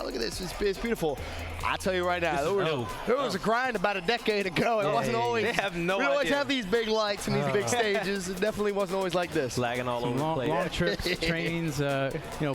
look at this. It's beautiful. I tell you right now, there was a grind about a decade ago. It wasn't always. They have no We idea. always have these big lights and these big stages. It definitely wasn't always like this. Lagging all over the place. Long trips, trains,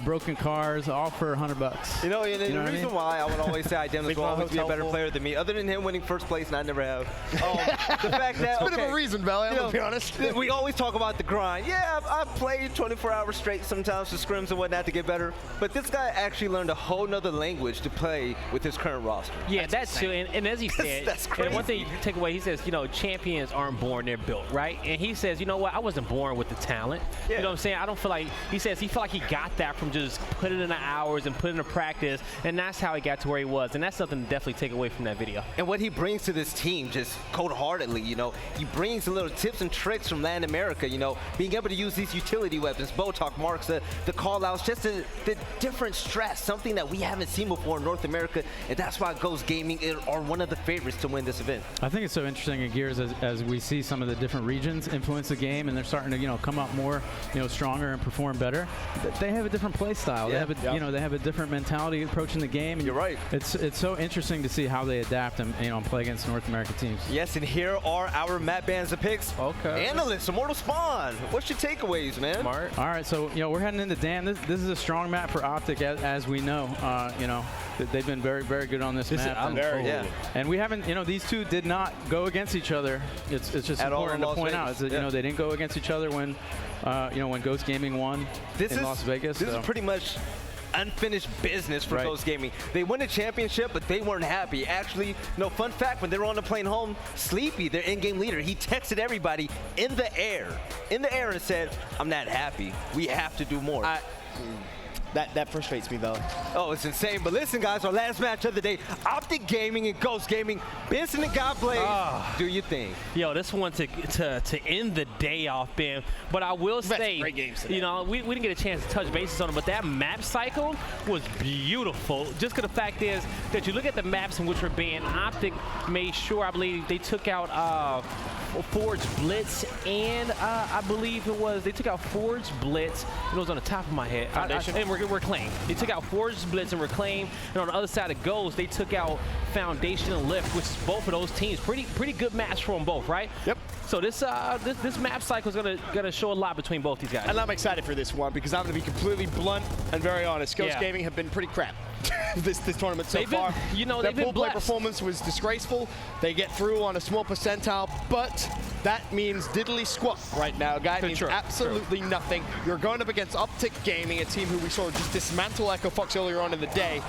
broken cars, all for $100. You know, and the reason why I would always say Dennis will always be a better full. player than me, other than him winning first place, and I never have. The fact that, It's a bit of a reason, Belly, I'm going to be honest. We always talk about the grind. Yeah, I've played 24 hours straight sometimes for scrims and whatnot to get better, but this guy actually learned a whole nother language to play with his current roster. Yeah, that's true. And as he said, That's crazy. and one thing you take away, he says, champions aren't born, they're built, right? And he says, you know what, I wasn't born with the talent. Yeah. You know what I'm saying? I don't feel like, he says he felt like he got that from just putting in the hours and putting in the practice, and that's how he got to where he was. And that's something to definitely take away from that video. And what he brings to this team, just cold-heartedly, he brings some little tips and tricks from Latin America, being able to use these utility weapons, Botok marks, the call-outs, just the different stress, something that we haven't seen before in North America, and that's why Ghost Gaming are one of the favorites to win this event. I think it's so interesting in Gears as we see some of the different regions influence the game, and they're starting to come up more stronger and perform better. They have a different play style. Yeah. They have a different mentality approaching the game. You're right. It's so interesting to see how they adapt and play against North American teams. Yes, and here are our Matt Bands of picks. Okay. Analysts, Immortal Spawn. What's your takeaways, man? Smart. All right, so we're heading into Dan. This is a strong map for OpTic, as we know. They've been very, very good on this map. And we haven't, these two did not go against each other. It's just important to point out. They didn't go against each other when Ghost Gaming won in Las Vegas. This is pretty much unfinished business for Ghost Gaming. They won the championship, but they weren't happy. Actually, fun fact, when they were on the plane home, Sleepy, their in-game leader, he texted everybody in the air and said, "I'm not happy. We have to do more." That frustrates me, though. Oh, it's insane. But listen, guys, our last match of the day, OpTic Gaming and Ghost Gaming. Benson and Godblade, do your thing. Yo, this one to end the day off, Ben. But I will say, great games today. we didn't get a chance to touch bases on it, but that map cycle was beautiful. Just because the fact is that you look at the maps in which were banned, OpTic made sure, I believe, they took out Forge Blitz, and I believe they took out Forge Blitz. It was on the top of my head. And Reclaim. They took out Forge Blitz and Reclaim, and on the other side of Ghost, they took out Foundation and Lift, which is both of those teams. Pretty good match for them both, right? Yep. So this map cycle is gonna show a lot between both these guys. And I'm excited for this one because I'm going to be completely blunt and very honest. Ghost Gaming have been pretty crap this tournament so far. Their pool play performance was disgraceful. They get through on a small percentile, but that means diddly squat right now, guy. It means absolutely nothing. You're going up against OpTic Gaming, a team who we saw just dismantle Echo Fox earlier on in the day.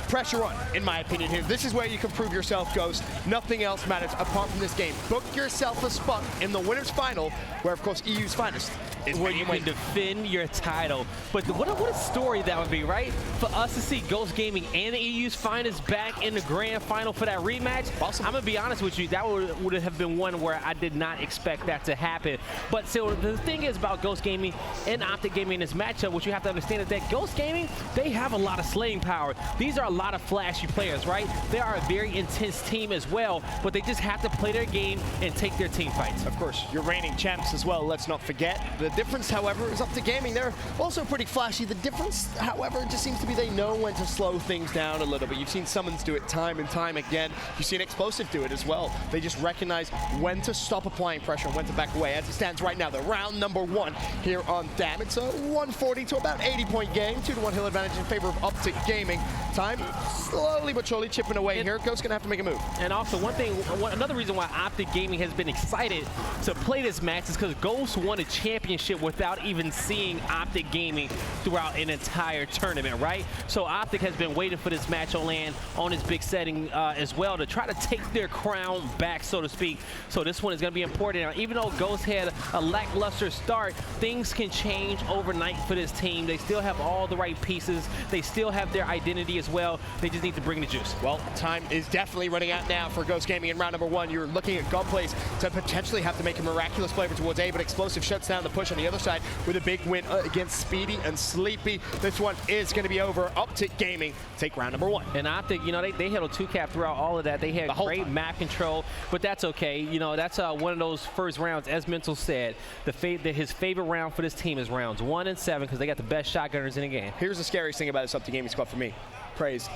Pressure on, in my opinion, here. This is where you can prove yourself, Ghost. Nothing else matters apart from this game. Book yourself a spot in the winner's final, where, of course, EU's finest is where you can defend your title. But what a story that would be, right? For us to see Ghost Gaming and the EU's finest back in the grand final for that rematch. Awesome. I'm going to be honest with you, that would have been one where I did not expect that to happen. But so the thing is about Ghost Gaming and OpTic Gaming in this matchup, what you have to understand is that Ghost Gaming, they have a lot of slaying power. These are a lot of flashy players, right? They are a very intense team as well, but they just have to play their game and take their team fights. Of course, you're reigning champs as well, let's not forget. The difference, however, is OpTic Gaming. They're also pretty flashy. The difference, however, just seems to be they know when to slow things down a little bit. You've seen Summons do it time and time again. You've seen Explosive do it as well. They just recognize when to stop applying pressure and when to back away. As it stands right now, the round number 1 here on DAM. It's a 140 to about 80-point game. 2-1 hill advantage in favor of OpTic Gaming. Time slowly but surely chipping away here. Ghost's gonna have to make a move. And also another reason why OpTic Gaming has been excited to play this match is because Ghost won a championship without even seeing OpTic Gaming throughout an entire tournament, right? So OpTic has been waiting for this match on land on this big setting as well to try to take their crown back, so to speak. So this one is gonna be important. Now, even though Ghost had a lackluster start, things can change overnight for this team. They still have all the right pieces. They still have their identity as well. They just need to bring the juice. Well, time is definitely running out now for Ghost Gaming in round number 1. You're looking at Godplays to potentially have to make a miraculous play towards A, but Explosive shuts down the push on the other side with a big win against Speedy and Sleepy. This one is going to be over. OpTic Gaming take round number 1. And OpTic, they handled 2-cap throughout all of that. They had great map control, but that's okay. That's one of those first rounds, as Mental said, his favorite round for this team is rounds 1 and 7 because they got the best shotgunners in the game. Here's the scariest thing about this OpTic Gaming squad for me. Praise.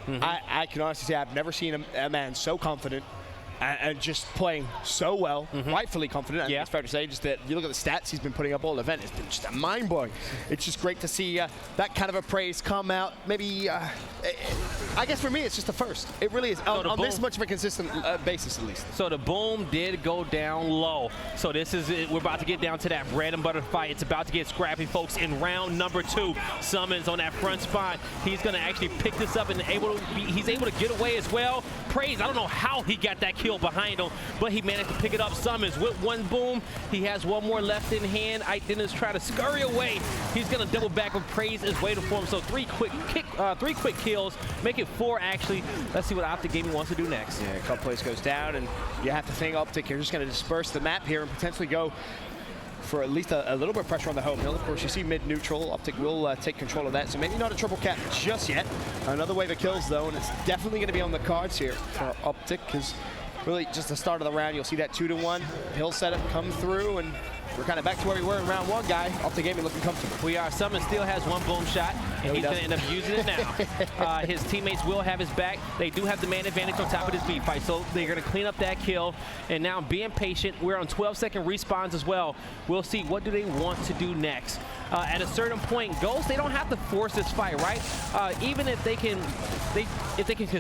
I can honestly say I've never seen a man so confident and just playing so well, rightfully confident. I think it's fair to say, just that you look at the stats he's been putting up all event, it's been just mind-blowing. It's just great to see that kind of a praise come out. Maybe, I guess for me, it's just the first. It really is, on this much of a consistent basis at least. So the boom did go down low. So this is it. We're about to get down to that bread and butter fight. It's about to get scrappy, folks, in round number 2. Summons on that front spot. He's going to actually pick this up and he's able to get away as well. Praise, I don't know how he got that kill behind him, but he managed to pick it up. Summons with one boom. He has one more left in hand. Identis try to scurry away. He's going to double back with Praise is waiting for him. So three quick kills, make it 4 actually. Let's see what OpTic Gaming wants to do next. Yeah, a couple plays goes down, and you have to think OpTic, you're just going to disperse the map here and potentially go for at least a little bit of pressure on the home hill. Of course, you see mid-neutral. OpTic will take control of that, so maybe not a triple cap just yet. Another wave of kills, though, and it's definitely going to be on the cards here for OpTic, because really just the start of the round, you'll see that 2-to-1 hill setup come through, and we're kind of back to where we were in round 1, guy. OpTic Gaming looking comfortable. We are. Summon still has one boom shot, and he's going to end up using it now. His teammates will have his back. They do have the man advantage on top of this beat fight, so they're going to clean up that kill. And now being patient, we're on 12-second respawns as well. We'll see what do they want to do next. At a certain point, Ghost, they don't have to force this fight, right? Even if they can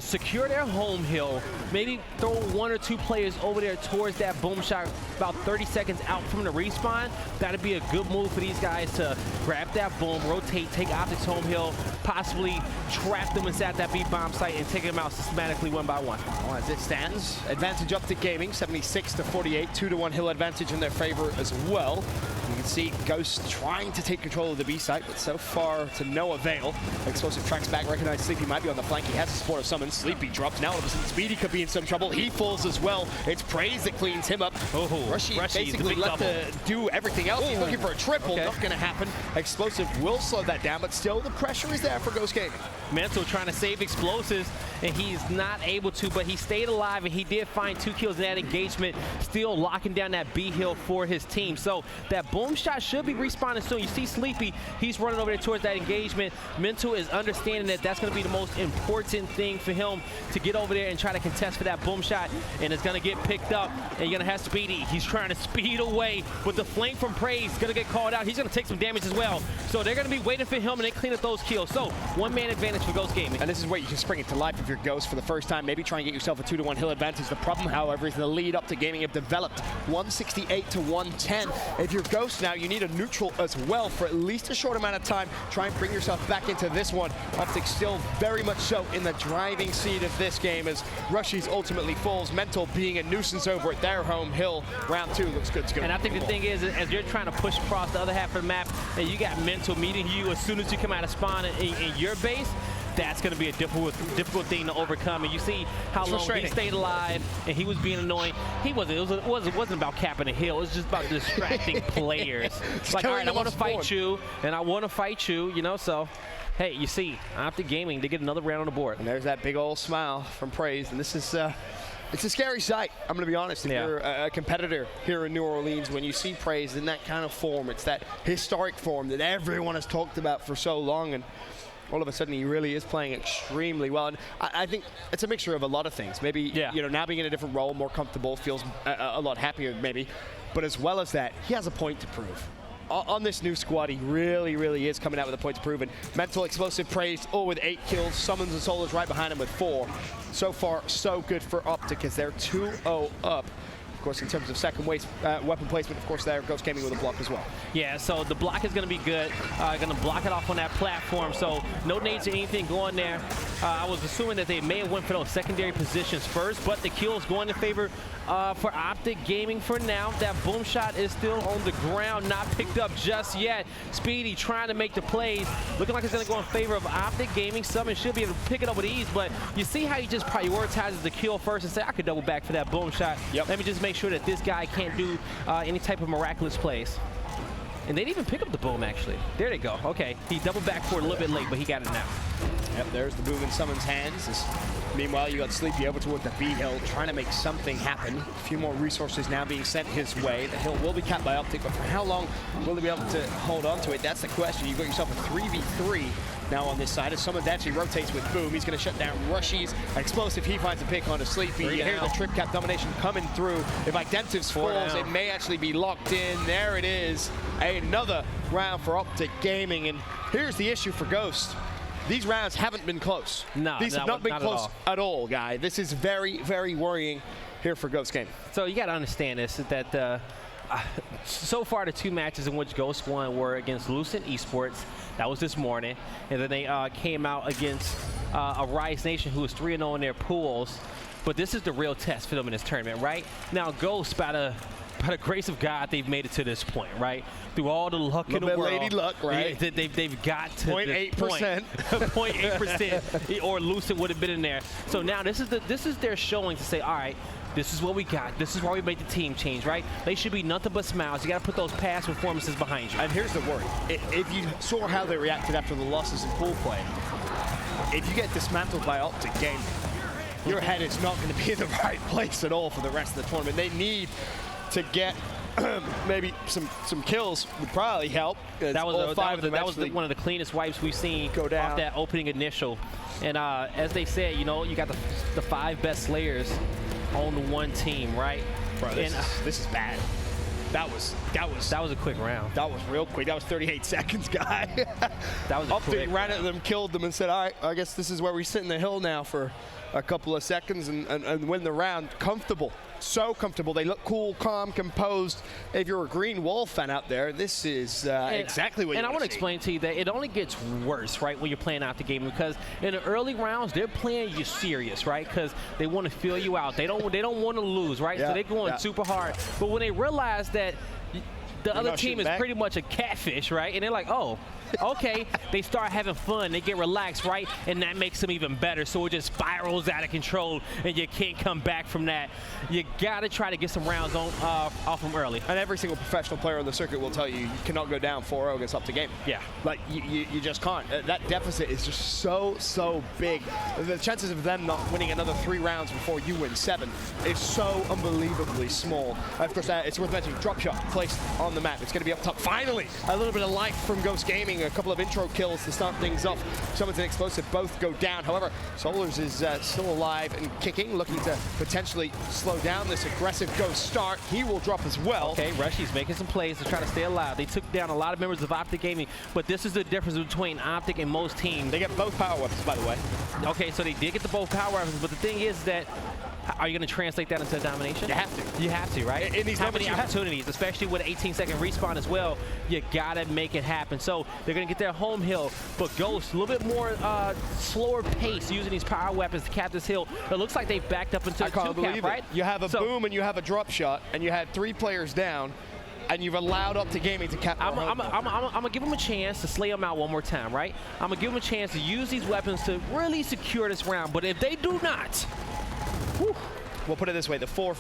secure their home hill, maybe throw 1 or 2 players over there towards that boom shot about 30 seconds out from the respawn, that'd be a good move for these guys to grab that boom, rotate, take OpTic's home hill, possibly trap them inside that beat bomb site and take them out systematically 1 by 1. Well, as it stands, advantage OpTic Gaming, 76-48, 2-to-1 hill advantage in their favor as well. You can see Ghost trying to take control of the B site, but so far to no avail. Explosive tracks back, recognize Sleepy might be on the flank. He has the support of Summon. Sleepy drops. Now all of a sudden Speedy could be in some trouble. He falls as well. It's Praise that cleans him up. Rushy basically left to do everything else. He's looking for a triple. Not going to happen. Explosive will slow that down, but still the pressure is there for Ghost Gaming. Mental trying to save Explosives, and he's not able to, but he stayed alive, and he did find 2 kills in that engagement, still locking down that B hill for his team. So that boom shot should be respawning soon. You see Sleepy, he's running over there towards that engagement. Mental is understanding that that's going to be the most important thing for him to get over there and try to contest for that boom shot, and it's going to get picked up, and you're going to have Speedy. He's trying to speed away with the flank from Praise. Going to get called out. He's going to take some damage as well. So they're going to be waiting for him, and they clean up those kills. So 1-man advantage for Ghost Gaming. And this is where you can spring it to life if you're Ghost for the first time. Maybe try and get yourself a 2-to-1 hill advantage. The problem, however, is the lead OpTic Gaming have developed 168-110. If you're Ghost now, you need a neutral as well for at least a short amount of time. Try and bring yourself back into this one. OpTic still very much so in the driving seat of this game as Rushies ultimately falls. Mental being a nuisance over at their home hill. Round 2 looks good. And I think the thing is, as you're trying to push across the other half of the map, and you got Mental meeting you as soon as you come out of spawn in your base, that's going to be a difficult thing to overcome. And you see how long he stayed alive, and he was being annoying. It wasn't about capping a hill. It was just about distracting players. Like, all right, I want to fight you, and I want to fight you, you know, so. Hey, you see, OpTic Gaming, they get another round on the board. And there's that big old smile from Praise, and this is it's a scary sight. I'm going to be honest. If you're a competitor here in New Orleans, when you see Praise in that kind of form, it's that historic form that everyone has talked about for so long, and all of a sudden he really is playing extremely well. And I think it's a mixture of a lot of things. Maybe you know, now being in a different role, more comfortable, feels a lot happier maybe. But as well as that, he has a point to prove. On this new squad, he really, really is coming out with a point to prove. And Mental, Explosive, Praise, all with 8 kills. Summons and Solos right behind him with 4. So far, so good for OpTic as they're 2-0 up. Of course, in terms of second weapon placement, of course, there Ghost Gaming with a block as well. Yeah, so the block is going to be good. Going to block it off on that platform, so no nades or anything going there. I was assuming that they may have went for those secondary positions first, but the kill is going in favor for OpTic Gaming for now. That boom shot is still on the ground, not picked up just yet. Speedy trying to make the plays. Looking like it's going to go in favor of OpTic Gaming. Summon should be able to pick it up with ease, but you see how he just prioritizes the kill first and say, I could double back for that boom shot. Let me just make sure that this guy can't do any type of miraculous plays. And they didn't even pick up the boom, actually. There they go. Okay, he doubled back for it a little bit late, but he got it now. Yep, there's the boom in Summon's hands. Meanwhile, you got Sleepy over toward the B hill, trying to make something happen. A few more resources now being sent his way. The hill will be capped by OpTic, but for how long will they be able to hold on to it? That's the question. You've got yourself a 3v3 now on this side as Summons actually rotates with Boom. He's going to shut down Rushies. Explosive, he finds a pick on a Sleepy. You hear the trip cap domination coming through. If Identives falls, it may actually be locked in. There it is. Another round for OpTic Gaming. And here's the issue for Ghost. These rounds haven't been close. No, these have not been close at all, guy. This is very, very worrying here for Ghost Gaming. So you got to understand this, that so far the 2 matches in which Ghost won were against Lucent Esports. That was this morning. And then they came out against a Rise Nation who was 3-0 in their pools. But this is the real test for them in this tournament, right? Now, Ghost, by the grace of God, they've made it to this point, right? Through all the luck in the world. Lady luck, right? They've got to 0.8%. 0.8%, or Lucent would have been in there. So now this is their showing to say, all right, this is what we got. This is why we made the team change, right? They should be nothing but smiles. You got to put those past performances behind you. And here's the worry. If you saw how they reacted after the losses in pool play, if you get dismantled by OpTic Gaming, your head is not going to be in the right place at all for the rest of the tournament. They need to get maybe some kills would probably help. That was one of the cleanest wipes we've seen go down off that opening initial. And as they said, you know, you got the 5 best slayers on the one team, right? Bro, this is bad. That was a quick round. That was real quick. That was 38 seconds, guy. That was a quick. Ran at them, killed them, and said, "All right, I guess this is where we sit in the hill now for a couple of seconds and win the round. Comfortable, so comfortable. They look cool, calm, composed. If you're a Green Wall fan out there, this is exactly what you want to see. And I want to explain to you that it only gets worse, right, when you're playing out the game, because in the early rounds they're playing you serious, right? Because they want to feel you out. They don't want to lose, right? So they're going super hard. But when they realize that the other team is pretty much a catfish, right? And they're like, oh, okay. They start having fun. They get relaxed, right? And that makes them even better. So it just spirals out of control, and you can't come back from that. You got to try to get some rounds off them early. And every single professional player on the circuit will tell you you cannot go down 4-0 against OpTic Gaming. Yeah. Like, you just can't. That deficit is just so big. The chances of them not winning another 3 rounds before you win 7 is so unbelievably small. Of course, it's worth mentioning, drop shot placed on the map. It's going to be up top. Finally, a little bit of life from Ghost Gaming. A couple of intro kills to start things off. Summons and Explosive both go down. However, Solars is still alive and kicking, looking to potentially slow down this aggressive Ghost start. He will drop as well. Okay, Rushy's making some plays to try to stay alive. They took down a lot of members of OpTic Gaming, but this is the difference between OpTic and most teams. They get both power weapons, by the way. Okay, so they did get the both power weapons, but the thing is that, are you going to translate that into domination? You have to. You have to, right? In these How many opportunities, especially with an 18-second respawn as well, you got to make it happen. So they're going to get their home hill, but Ghost, a little bit more slower pace using these power weapons to cap this hill. It looks like they backed up into the 2-cap, right? You have a boom and you have a drop shot, and you had 3 players down, and you've allowed OpTic Gaming to cap. I'm going to give them a chance to slay them out one more time, right? I'm going to give them a chance to use these weapons to really secure this round, but if they do not, whew, we'll put it this way, the 4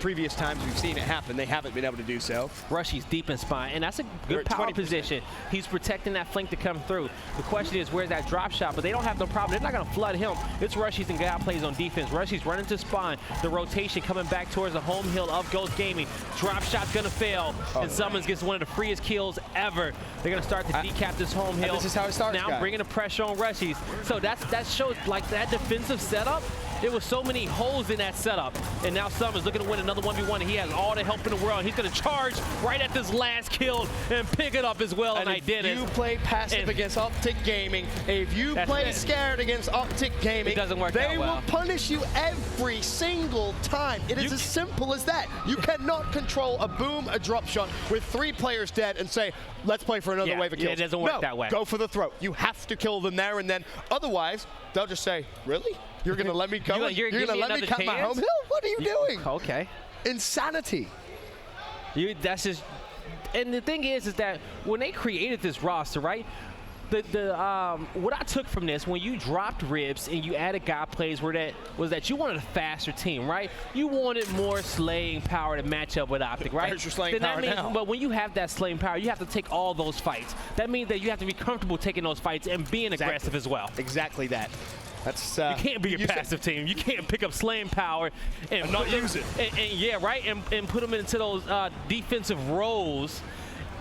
previous times we've seen it happen, they haven't been able to do so. Rushy's deep in spine, and that's a good power position. He's protecting that flank to come through. The question is, where's that drop shot? But they don't have no problem. They're not going to flood him. It's Rushy's and God plays on defense. Rushy's running to spine. The rotation coming back towards the home hill of Ghost Gaming. Drop shot's going to fail, and Summons gets one of the freest kills ever. They're going to start to decap this home hill. This is how it starts, now bringing the pressure on Rushy's. So that shows, like, that defensive setup. There was so many holes in that setup, and now Summons looking to win another 1v1, and he has all the help in the world. He's going to charge right at this last kill and pick it up as well, and I did it. If you play passive against OpTic Gaming, if you play scared against OpTic Gaming, it doesn't work they will punish you every single time. It is as simple as that. You cannot control a boom, a drop shot with 3 players dead and say, let's play for another wave of kills. It doesn't work that way. Go for the throat. You have to kill them there and then. Otherwise, they'll just say, really? You're going to let me come? You're going to let me cut my home hill? What are you doing? Okay. Insanity. That's just, and the thing is that when they created this roster, right? What I took from this, when you dropped ribs and you added God plays, was that you wanted a faster team, right? You wanted more slaying power to match up with OpTic, right? There's your slaying power now. But when you have that slaying power, you have to take all those fights. That means that you have to be comfortable taking those fights and being aggressive as well. Exactly that. That's, you can't be a passive team. You can't pick up slaying power and not use it. And yeah, right, and put them into those defensive roles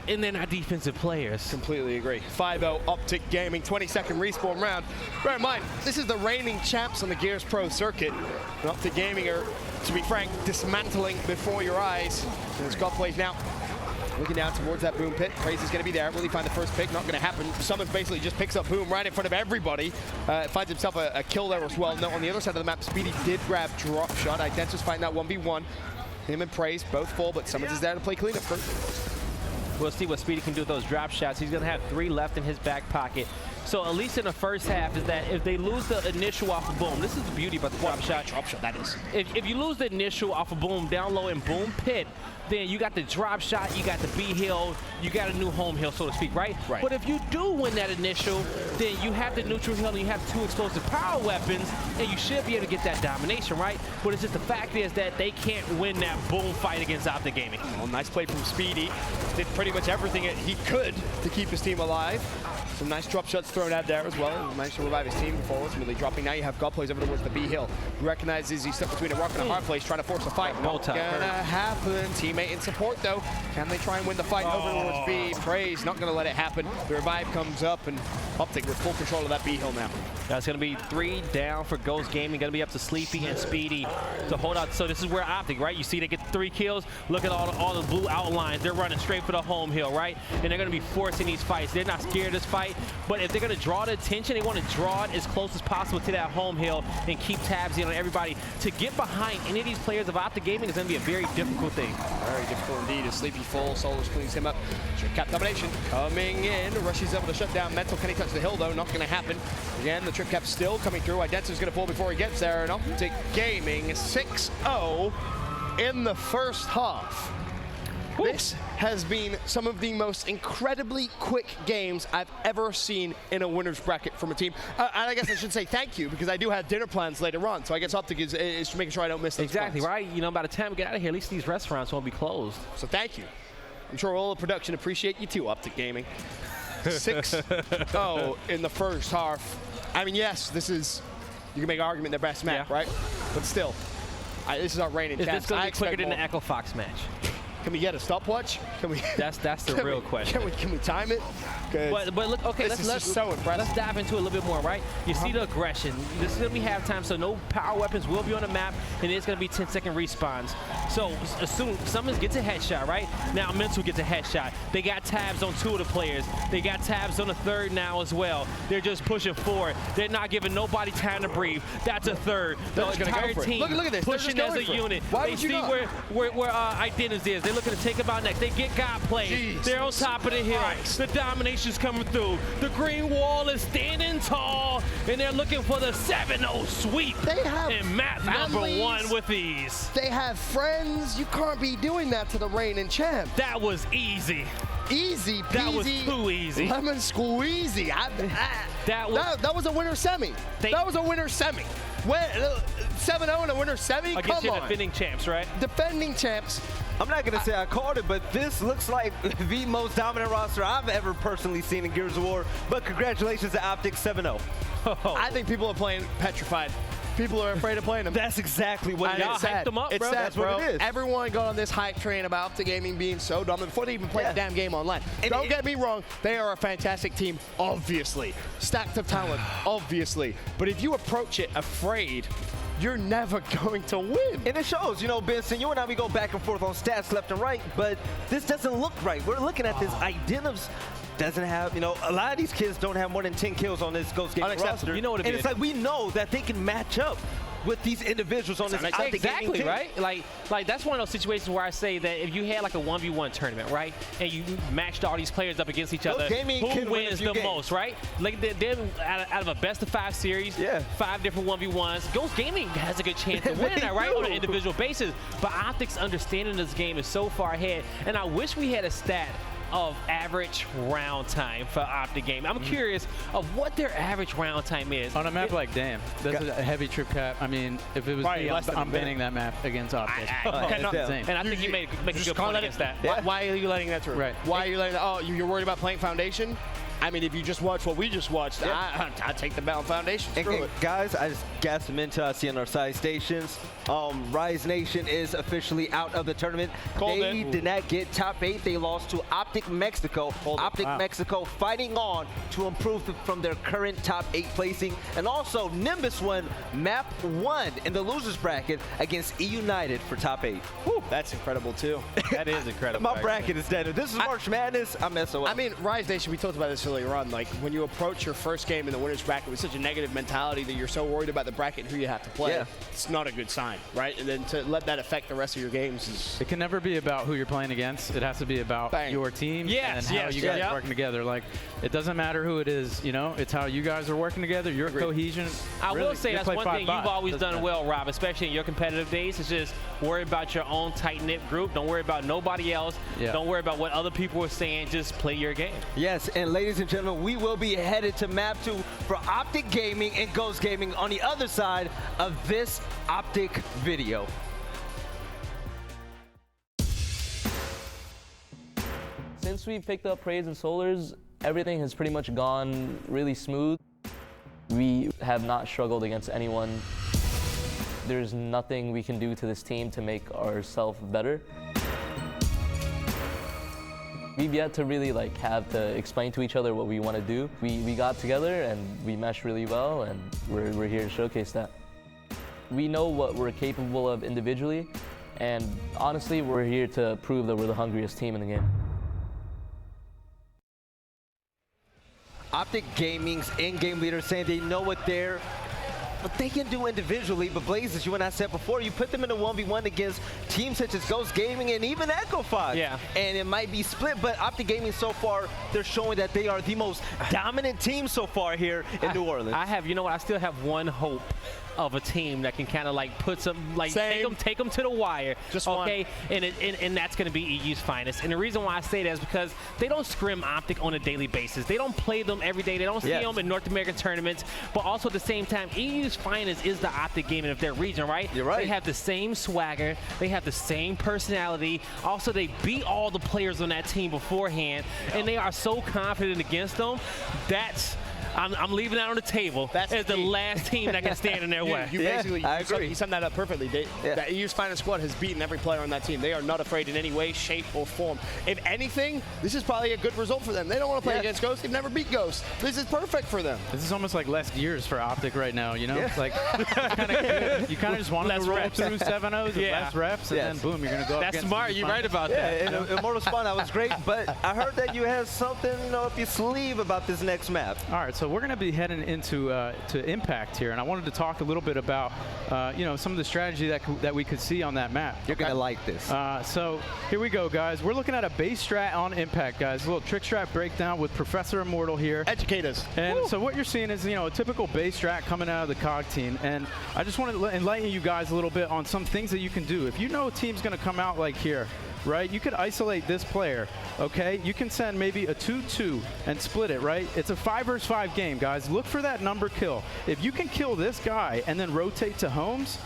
and they're not defensive players. Completely agree. 5-0 OpTic Gaming, 22nd respawn round. Bear in mind, this is the reigning champs on the Gears Pro circuit. And OpTic Gaming are, to be frank, dismantling before your eyes. And as God plays now, looking down towards that Boom pit. Praise is going to be there. Will he find the first pick? Not going to happen. Summons basically just picks up Boom right in front of everybody. Finds himself a kill there as well. No, on the other side of the map, Speedy did grab drop shot. Identis fighting that 1v1. Him and Praise both full, but Summons is there to play cleanup first. We'll see what Speedy can do with those drop shots. He's going to have 3 left in his back pocket. So at least in the first half is that if they lose the initial off of Boom, this is the beauty about the drop shot. Drop shot, that is. If you lose the initial off of Boom down low in Boom pit, then you got the drop shot, you got the B hill, you got a new home hill, so to speak, right? Right. But if you do win that initial, then you have the neutral hill and you have 2 explosive power weapons, and you should be able to get that domination, right? But it's just the fact is that they can't win that Boom fight against OpTic Gaming. Well, nice play from Speedy. Did pretty much everything he could to keep his team alive. Some nice drop shots thrown out there as well. He managed to revive his team before ultimately dropping. Now you have God plays over towards the B hill. He recognizes he's stuck between a rock and a hard place, trying to force a fight. Not gonna happen. Teammate in support though. Can they try and win the fight over towards B? Praise not gonna let it happen. The revive comes up and OpTic with full control of that B hill now. That's going to be 3 down for Ghost Gaming. Going to be up to Sleepy and Speedy to hold out. So this is where OpTic, right? You see they get 3 kills. Look at all the blue outlines. They're running straight for the home hill, right? And they're going to be forcing these fights. They're not scared of this fight. But if they're going to draw the attention, they want to draw it as close as possible to that home hill and keep tabs in on everybody. To get behind any of these players of OpTic Gaming is going to be a very difficult thing. Very difficult indeed. As Sleepy full, Solos cleans him up. Trip cap domination coming in. Rushes able to shut down Mental. Can he touch the hill though? Not going to happen. Again, the trip cap still coming through. Identity's going to fall before he gets there. And OpTic Gaming 6-0 in the first half. Woo. This has been some of the most incredibly quick games I've ever seen in a winner's bracket from a team. And I guess I should say thank you because I do have dinner plans later on. So I guess OpTic is making sure I don't miss those Exactly, plans. right? You know, by the time we get out of here, at least these restaurants won't be closed. So thank you. I'm sure all the production appreciate you too, OpTic Gaming. 6-0 in the first half. I mean, yes, this is, you can make an argument their best map, right? But still, this is our reigning champs. Is this going to be quicker than the Echo Fox match? Can we get a stopwatch? Can we? That's the real question. Can we time it? But look, okay, let's so impressive. Let's dive into it a little bit more, right? You see the aggression. This is gonna be halftime, so no power weapons will be on the map, and it's gonna be 10-second respawns. So as soon Summons gets a headshot, right? Now Mental gets a headshot. They got tabs on 2 of the players. They got tabs on the 3rd now as well. They're just pushing forward. They're not giving nobody time to breathe. That's a 3rd. The entire team look at this. pushing as a unit. Why they would you see not? where Identity is. They're looking to take about next. They get God played. They're on top of the hill. Christ. The domination's coming through. The green wall is standing tall, and they're looking for the 7-0 sweep. They have and map families. number 1 with ease. They have friends. You can't be doing that to the reigning champ. That was easy. Easy peasy. That was too easy. Lemon squeezy. That was a winner semi. That was a winner semi. 7-0 in a winner semi? Against Come your on. defending champs, right? Defending champs. I'm not going to say I called it, but this looks like the most dominant roster I've ever personally seen in Gears of War. But congratulations to OpTic 7-0. I think people are playing petrified. People are afraid of playing them. That's exactly what Y'all hyped them up, it's bro. sad, That's what it is. Everyone got on this hype train about OpTic Gaming being so dominant before they even played the damn game online. And Don't get me wrong, they are a fantastic team, obviously. Stacked of talent, obviously. But if you approach it afraid, you're never going to win. And it shows, you know, Benson, you and I, we go back and forth on stats left and right, but this doesn't look right. We're looking at this Identivs doesn't have, you know, a lot of these kids don't have more than 10 kills on this Ghost Gaming roster. You know what it is. And it's like we know that they can match up with these individuals on this OpTic Gaming team. Right? Like that's one of those situations where I say that if you had like a 1v1 tournament, right, and you matched all these players up against each other, who wins the most, right? Like they're out of a best of 5 series, 5 different 1v1s. Ghost Gaming has a good chance to win that, right, on an individual basis. But OpTic's understanding of this game is so far ahead, and I wish we had a stat of average round time for OpTic Gaming. I'm curious of what their average round time is. On a map like Damn, that's a heavy trip cap. I mean, if it was me, I'm banning that map against OpTic. And I think you make a good point against that. Why are you letting that through? Right. Why are you letting that? Oh, you're worried about playing Foundation? I mean, if you just watch what we just watched, I'd take the Mountain Foundation. And guys, I just got some intel I see on our side stations. Rise Nation is officially out of the tournament. They did not get top 8. They lost to OpTic Mexico. OpTic Mexico fighting on to improve from their current top 8 placing. And also, Nimbus won map 1 in the losers bracket against E United for top 8. Whew, that's incredible, too. That is incredible. My bracket is dead. If this is March Madness, I'm messing with. I mean, Rise Nation, we talked about this earlier on. Like, when you approach your first game in the winner's bracket with such a negative mentality that you're so worried about the bracket and who you have to play, it's not a good sign, right? And then to let that affect the rest of your games is... It can never be about who you're playing against. It has to be about your team and how you guys are working together. Like, it doesn't matter who it is, you know? It's how you guys are working together, your cohesion. I will say that's one thing you've always done well, Rob, especially in your competitive days, is just worry about your own tight-knit group. Don't worry about nobody else. Don't worry about what other people are saying. Just play your game. Yes, and ladies and gentlemen, we will be headed to map 2 for OpTic Gaming and Ghost Gaming on the other side of this OpTic video. Since we picked up Praise and Solars, everything has pretty much gone really smooth. We have not struggled against anyone. There's nothing we can do to this team to make ourselves better. We've yet to really have to explain to each other what we want to do. We got together and we meshed really well, and we're here to showcase that. We know what we're capable of individually, and honestly, we're here to prove that we're the hungriest team in the game. OpTic Gaming's in-game leader saying they know what they can do individually, but Blaze, as you and I said before, you put them in a 1v1 against teams such as Ghost Gaming and even Echo Fox. Yeah. And it might be split, but OpTic Gaming so far, they're showing that they are the most dominant team so far here in New Orleans. You know what, I still have one hope of a team that can kind of put some, take them to the wire. Just okay, and that's going to be EU's finest. And the reason why I say that is because they don't scrim OpTic on a daily basis. They don't play them every day. They don't see them in North American tournaments. But also at the same time, EU's finest is the OpTic Gaming of their region, right? You're right. They have the same swagger. They have the same personality. Also, they beat all the players on that team beforehand, and they are so confident against them. I'm leaving that on the table as the last team that can stand in their way. I agree. You summed that up perfectly. That EU's finest squad has beaten every player on that team. They are not afraid in any way, shape, or form. If anything, this is probably a good result for them. They don't want to play against Ghost. They've never beat Ghost. This is perfect for them. This is almost like less gears for OpTic right now, you know? It's like, you kind of just want to roll through 7-0s with less reps, and then boom, you're going to go up against smart. You're right about that. And Immortal Spawn, that was great, but I heard that you had something, up your sleeve about this next map. All right, so we're going to be heading into to Impact here, and I wanted to talk a little bit about some of the strategy that we could see on that map. You're going to like this. So here we go, guys. We're looking at a base strat on Impact, guys. A little trick strat breakdown with Professor Immortal here. Educate us. And so what you're seeing is a typical base strat coming out of the COG team, and I just want to enlighten you guys a little bit on some things that you can do. If you know a team's going to come out like here, right? You could isolate this player, okay? You can send maybe a 2-2 and split it, right? It's a 5 versus 5 game, guys. Look for that number kill. If you can kill this guy and then rotate to Holmes,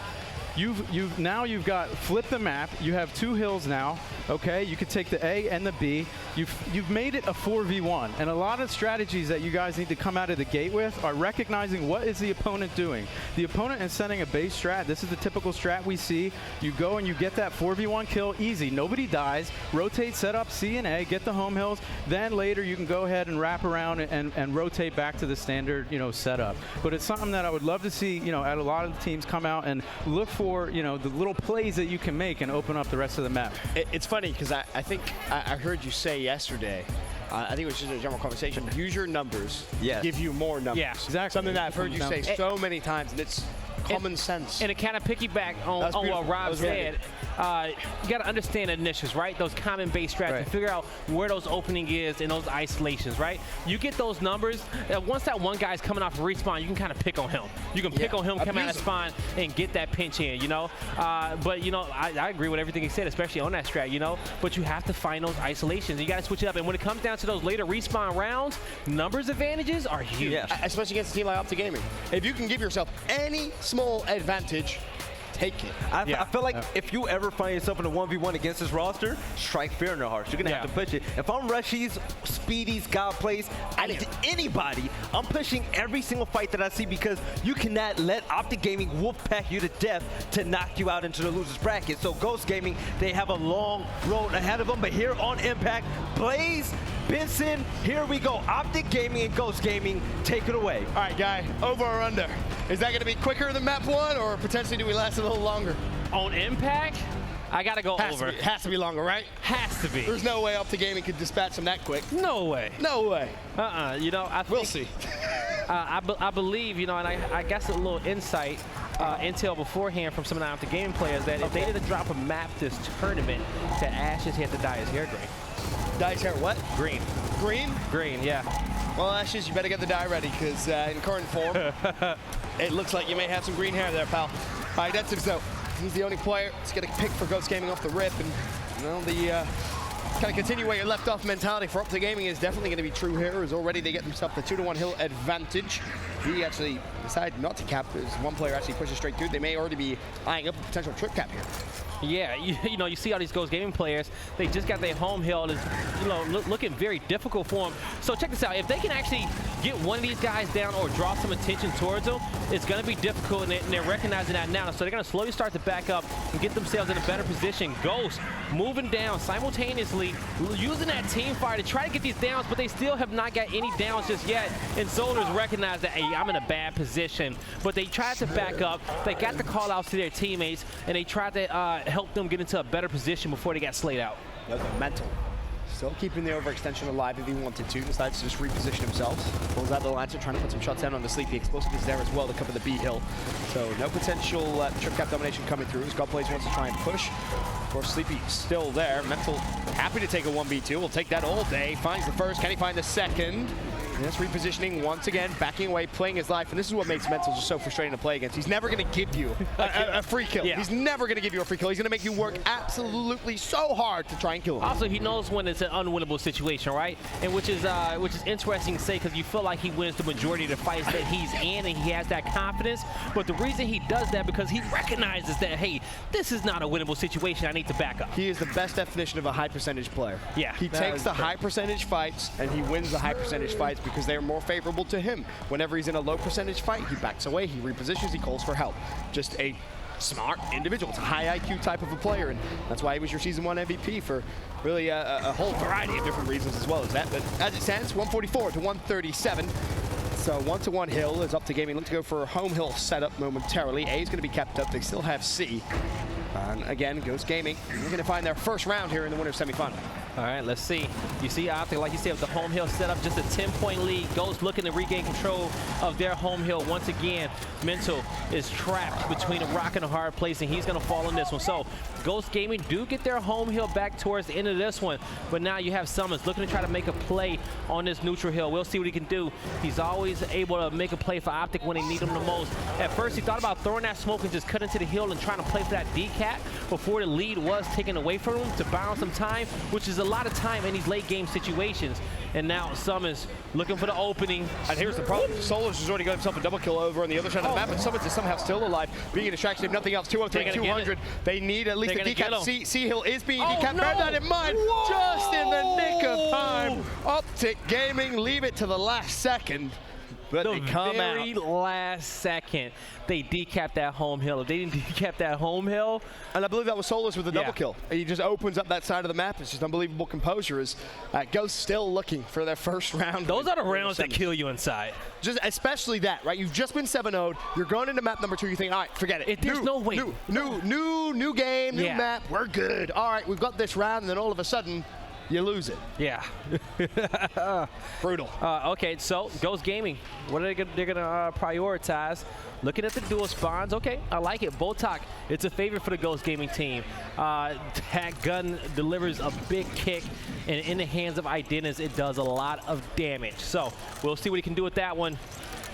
you've got flip the map. You have 2 hills now, okay? You could take the A and the B. You've made it a 4v1, and a lot of strategies that you guys need to come out of the gate with are recognizing what is the opponent doing. The opponent is sending a base strat. This is the typical strat we see. You go and you get that 4v1 kill easy. Nobody dies. Rotate, set up C and A, get the home hills. Then later you can go ahead and wrap around and rotate back to the standard, setup. But it's something that I would love to see, at a lot of the teams come out and look for, the little plays that you can make and open up the rest of the map. It's funny because I think I heard you say yesterday, I think it was just a general conversation, use your numbers to give you more numbers. Yeah, exactly. Something that I've heard you say so many times, and it's common sense. And it kind of piggyback on what Rob said. You got to understand the niches, right? Those common base strats, and figure out where those opening is in those isolations, right? You get those numbers. Once that one guy's coming off a respawn, you can kind of pick on him. You can pick on him, come out of spawn, and get that pinch in, But I agree with everything he said, especially on that strat, But you have to find those isolations. You got to switch it up. And when it comes down to those later respawn rounds, numbers advantages are huge. Especially against a team like OpTic Gaming. If you can give yourself any small advantage, take it. I feel like if you ever find yourself in a 1v1 against this roster, strike fear in their hearts. You're going to have to push it. If I'm Rushies, Speedies, God plays, anybody, I'm pushing every single fight that I see because you cannot let OpTic Gaming wolfpack you to death to knock you out into the loser's bracket. So Ghost Gaming, they have a long road ahead of them, but here on Impact, Blaze, Benson, here we go. OpTic Gaming and Ghost Gaming, take it away. All right, Guy, over or under? Is that going to be quicker than map 1, or potentially do we last a little longer? On Impact, I got to go over. Has to be longer, right? Has to be. There's no way OpTic Gaming could dispatch them that quick. No way. No way. You know, I think, we'll see. I believe, you know, and I guess a little insight, intel beforehand from some of the OpTic Gaming players that if they didn't drop a map this tournament to Ashes, he had to dye his hair green. Dye his hair what? Green. Green? Green, yeah. Well, Ashes, you better get the dye ready, because in current form, it looks like you may have some green hair there, pal. All right, that's it. So he's the only player that's getting picked for Ghost Gaming off the rip, and you know, the kind of continue where you left off mentality for OpTic Gaming is definitely going to be true here, as already they get themselves the 2-1 hill advantage. He actually decided not to cap, as one player actually pushes straight through. They may already be eyeing up a potential trip cap here. Yeah, you know, you see all these Ghost Gaming players, they just got their home hill, and it's, you know, looking very difficult for them. So check this out, if they can actually get one of these guys down or draw some attention towards them, it's going to be difficult, and they're recognizing that now. So they're going to slowly start to back up and get themselves in a better position. Ghost moving down simultaneously, using that team fire to try to get these downs, but they still have not got any downs just yet. And Solars recognize that, hey, I'm in a bad position. But they tried to back up, they got the call outs to their teammates, and they tried to help them get into a better position before they got slayed out. Mental. Still keeping the overextension alive if he wanted to. Decides to just reposition himself. Pulls out the Lancer, trying to put some shots down on the Sleepy. Explosive is there as well to cover the B hill. So no potential trip cap domination coming through. As God Plays wants to try and push. Of course, Sleepy still there. Mental happy to take a 1v2. We'll take that all day. Finds the first. Can he find the second? And that's repositioning once again, backing away, playing his life. And this is what makes Mental just so frustrating to play against. He's never going to give you a free kill. Yeah. He's never going to give you a free kill. He's going to make you work absolutely so hard to try and kill him. Also, he knows when it's an unwinnable situation, right? And which is interesting to say, because you feel like he wins the majority of the fights that he's in, and he has that confidence. But the reason he does that, because he recognizes that, hey, this is not a winnable situation. I need to back up. He is the best definition of a high percentage player. Yeah. He takes the high percentage fights, and he wins the high percentage fights because they're more favorable to him. Whenever he's in a low percentage fight, he backs away, he repositions, he calls for help. Just a smart individual. It's a high IQ type of a player, and that's why he was your Season 1 MVP for really a whole variety of different reasons as well as that. But as it stands, 144 to 137. So 1-1 hill is OpTic Gaming. Look to go for a home hill setup momentarily. A is going to be kept up. They still have C. And again, Ghost Gaming, they're going to find their first round here in the winner's semifinal. All right, let's see. You see OpTic, like you said, with the home hill setup, just a 10-point lead. Ghost looking to regain control of their home hill. Once again, Mental is trapped between a rock and a hard place, and he's going to fall in this one. So Ghost Gaming do get their home hill back towards the end of this one, but now you have Summons looking to try to make a play on this neutral hill. We'll see what he can do. He's always able to make a play for OpTic when they need him the most. At first, he thought about throwing that smoke and just cut into the hill and trying to play for that decap before the lead was taken away from him to buy on some time, which is a lot of time in these late game situations. And now Summons looking for the opening. And here's the problem. Solars has already got himself a double kill over on the other side of the map, but Summons is somehow still alive, being a distraction if nothing else. 203, 200. They need at least a decap. C-Hill is being decapped. Bear that in mind. Whoa! Just in the nick of time. OpTic Gaming leave it to the last second. But the they come very last second, they decapped that home hill. If they didn't decap that home hill. And I believe that was Solars with the double kill. He just opens up that side of the map. It's just unbelievable composure as Ghost still looking for their first round. Those are the rounds that kill you inside. Just especially that, right? You've just been 7-0'd. You're going into map number 2. You think, all right, forget it. There's no way. New game, new map. We're good. All right, we've got this round, and then all of a sudden, you lose it. Yeah. Brutal. Okay, so Ghost Gaming, what are they're gonna prioritize? Looking at the dual spawns, okay, I like it. Botok, it's a favorite for the Ghost Gaming team. That gun delivers a big kick, and in the hands of Idennis, it does a lot of damage. So we'll see what he can do with that one.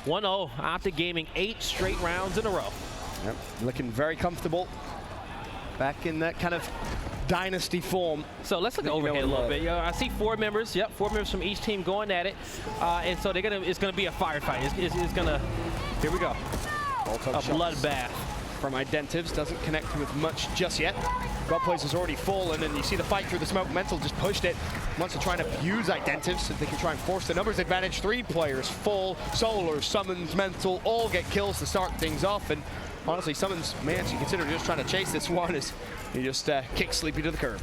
1-0, OpTic Gaming, 8 straight rounds in a row. Yep, looking very comfortable. Back in that kind of dynasty form. So let's look overhead a little bit. I see 4 members. Yep, 4 members from each team going at it, and so it's gonna be a firefight. It's gonna. Here we go. A bloodbath. from Identives. Doesn't connect with much just yet. Godplays has already fallen, and you see the fight through the smoke. Mental just pushed it. Wants to try and abuse Identives so they can try and force the numbers advantage. 3 players full. Solar, Summons, Mental all get kills to start things off. And honestly, Summons may actually consider just trying to chase this one as he just kicks Sleepy to the curb.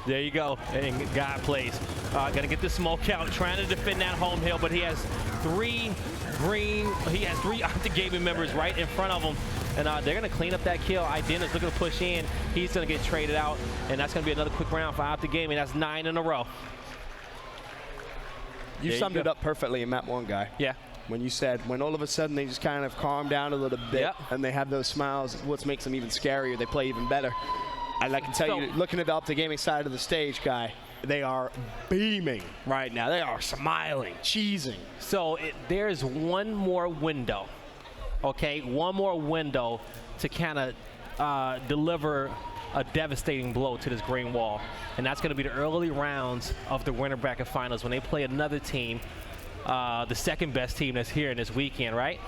There you go, and Godplays gonna get the smoke out, trying to defend that home hill, but he has 3 OpTic Gaming members right in front of him, and they're gonna clean up that kill. Identi's looking to push in, he's gonna get traded out, and that's gonna be another quick round for OpTic Gaming. That's 9 in a row. You summed it up perfectly in map 1, Guy. Yeah. When you said, when all of a sudden they just kind of calm down a little bit, and they have those smiles, what makes them even scarier, they play even better. And I can tell you, looking at the OpTic Gaming side of the stage, Guy, they are beaming right now. They are smiling, cheesing. So there's one more window, okay? One more window to kind of deliver a devastating blow to this green wall. And that's going to be the early rounds of the winter bracket finals when they play another team, the second best team that's here in this weekend, right?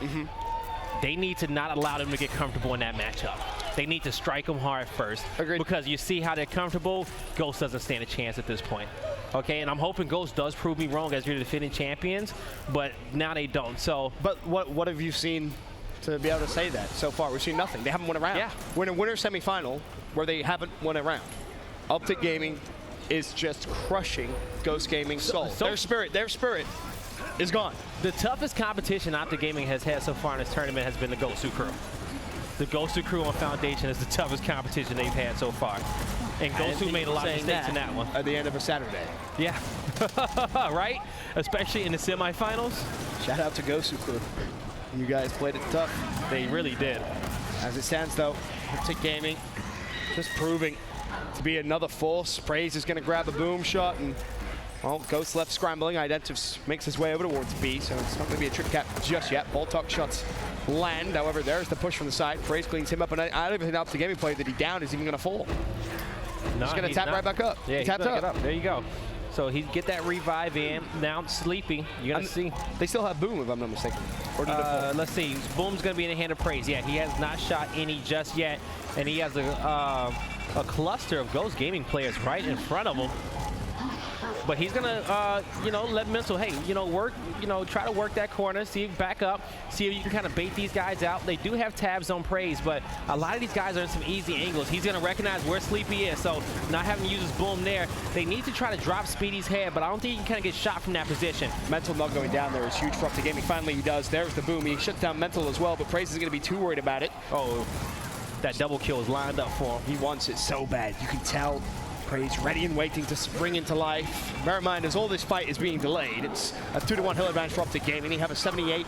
They need to not allow them to get comfortable in that matchup. They need to strike them hard first. Agreed. Because you see how they're comfortable, Ghost doesn't stand a chance at this point. Okay, and I'm hoping Ghost does prove me wrong as your defending champions, but now they don't. So, but what have you seen to be able to say that so far? We've seen nothing. They haven't won a round. Yeah. We're in a winter semifinal where they haven't won a round. OpTic Gaming is just crushing Ghost Gaming Soul. Their spirit is gone. The toughest competition OpTic Gaming has had so far in this tournament has been the Gosu crew. The Gosu crew on Foundation is the toughest competition they've had so far. And Gosu made a lot of mistakes in that one. At the end of a Saturday. Yeah. Right? Especially in the semifinals. Shout out to Gosu crew. You guys played it tough. They really did. As it stands, though, OpTic Gaming just proving to be another force. Praise is going to grab a boom shot, and well, Ghost left scrambling. Identives makes his way over towards B, so it's not going to be a trick cap just yet. Ball talk shots land. However, there's the push from the side. Praise cleans him up, and I don't even think OpTic Gaming player that he down is even going to fall. No, he's going to tap right back up. Yeah, he tapped up. There you go. So he get that revive in. Now Sleepy. You're going to see. They still have Boom, if I'm not mistaken. Or did it fall? Let's see. Boom's going to be in the hand of Praise. Yeah, he has not shot any just yet, and he has a cluster of Ghost Gaming players right in front of him. But he's gonna, let Mental, hey, work, try to work that corner, see back up, see if you can kind of bait these guys out. They do have tabs on Praise, but a lot of these guys are in some easy angles. He's gonna recognize where Sleepy is, so not having to use his boom there. They need to try to drop Speedy's head, but I don't think he can kind of get shot from that position. Mental not going down there is huge for OpTic Gaming. Finally, he does. There's the boom. He shuts down Mental as well, but Praise is gonna be too worried about it. Oh, that double kill is lined up for him. He wants it so bad. You can tell. Praise ready and waiting to spring into life. Bear in mind, as all this fight is being delayed, it's a 2-1 hill advantage for OpTic Gaming. He have a 78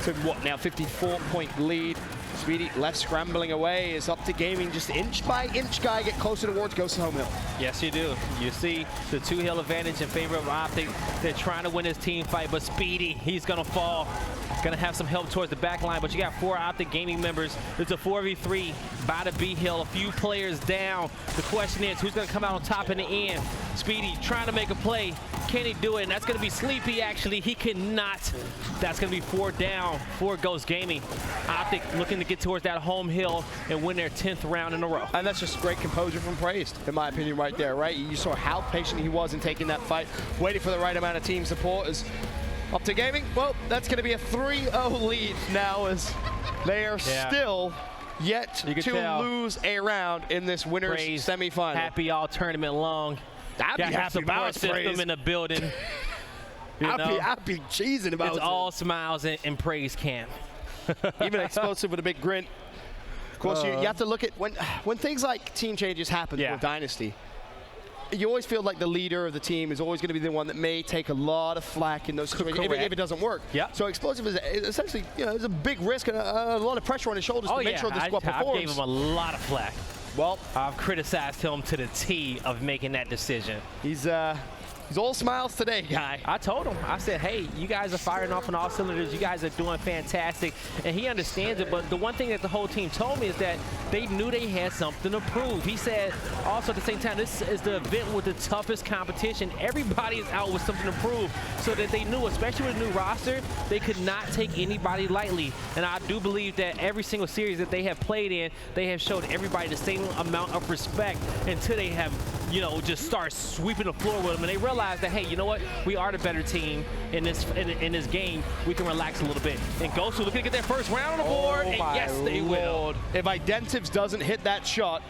to what now 54-point lead. Speedy left scrambling away as OpTic Gaming just inch by inch, Guy, get closer towards Ghost home hill. Yes, you do. You see the 2-hill advantage in favor of OpTic. They're trying to win this team fight, but Speedy, he's gonna fall. Gonna have some help towards the back line, but you got 4 OpTic Gaming members. It's a 4v3 by the B hill, a few players down. The question is, who's gonna come out on top in the end? Speedy trying to make a play. Can he do it? And that's gonna be Sleepy, actually. He cannot. That's gonna be 4 down for Ghost Gaming. OpTic looking to get towards that home hill and win their 10th round in a row. And that's just great composure from Praise, in my opinion, right there, right? You saw how patient he was in taking that fight, waiting for the right amount of team support. As OpTic Gaming, well, that's going to be a 3-0 lead now, as they are still yet to lose a round in this winner's semifinal. Happy all tournament long. I'd be happy about system in the building. I'd be cheesing about it. It's all smiles in Praise camp. Even explosive with a big grin. Of course, you have to look at when things like team changes happen with Dynasty. You always feel like the leader of the team is always going to be the one that may take a lot of flack in those situations if it doesn't work. Yeah. So explosive is essentially, there's a big risk and a lot of pressure on his shoulders to make sure the squad performs. I gave him a lot of flack. Well, I've criticized him to the T of making that decision. He's He's all smiles today, guy. I told him, I said, hey, you guys are firing off on all cylinders. You guys are doing fantastic. And he understands it. But the one thing that the whole team told me is that they knew they had something to prove. He said, also at the same time, this is the event with the toughest competition. Everybody is out with something to prove, so that they knew, especially with a new roster, they could not take anybody lightly. And I do believe that every single series that they have played in, they have showed everybody the same amount of respect until they have, you know, just start sweeping the floor with them, and they realize that, hey, you know what? We are the better team in this game. We can relax a little bit. And Ghost will look to get their first round on the board, and yes, they will. If Identives doesn't hit that shot,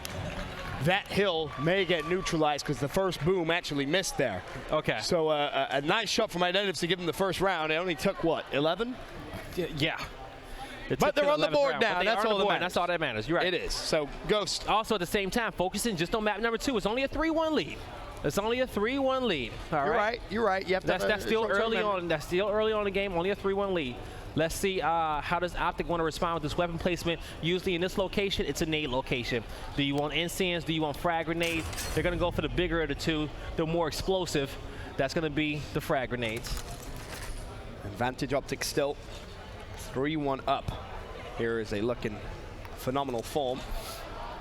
that hill may get neutralized because the first boom actually missed there. Okay. So a nice shot from Identities to give them the first round. It only took, what, 11? Yeah. But they're on the board now. That's all that matters. That's all that matters. You're right. It is. So Ghost. Also at the same time, focusing just on map number 2. It's only a 3-1 lead. It's only a 3-1 lead. All right. You're right. You have to that's still early on. That's still early on in the game. Only a 3-1 lead. Let's see how does OpTic want to respond with this weapon placement. Usually in this location, it's a nade location. Do you want incense? Do you want frag grenades? They're going to go for the bigger of the two. The more explosive. That's going to be the frag grenades. Advantage OpTic still 3-1 up. Here is a looking phenomenal form.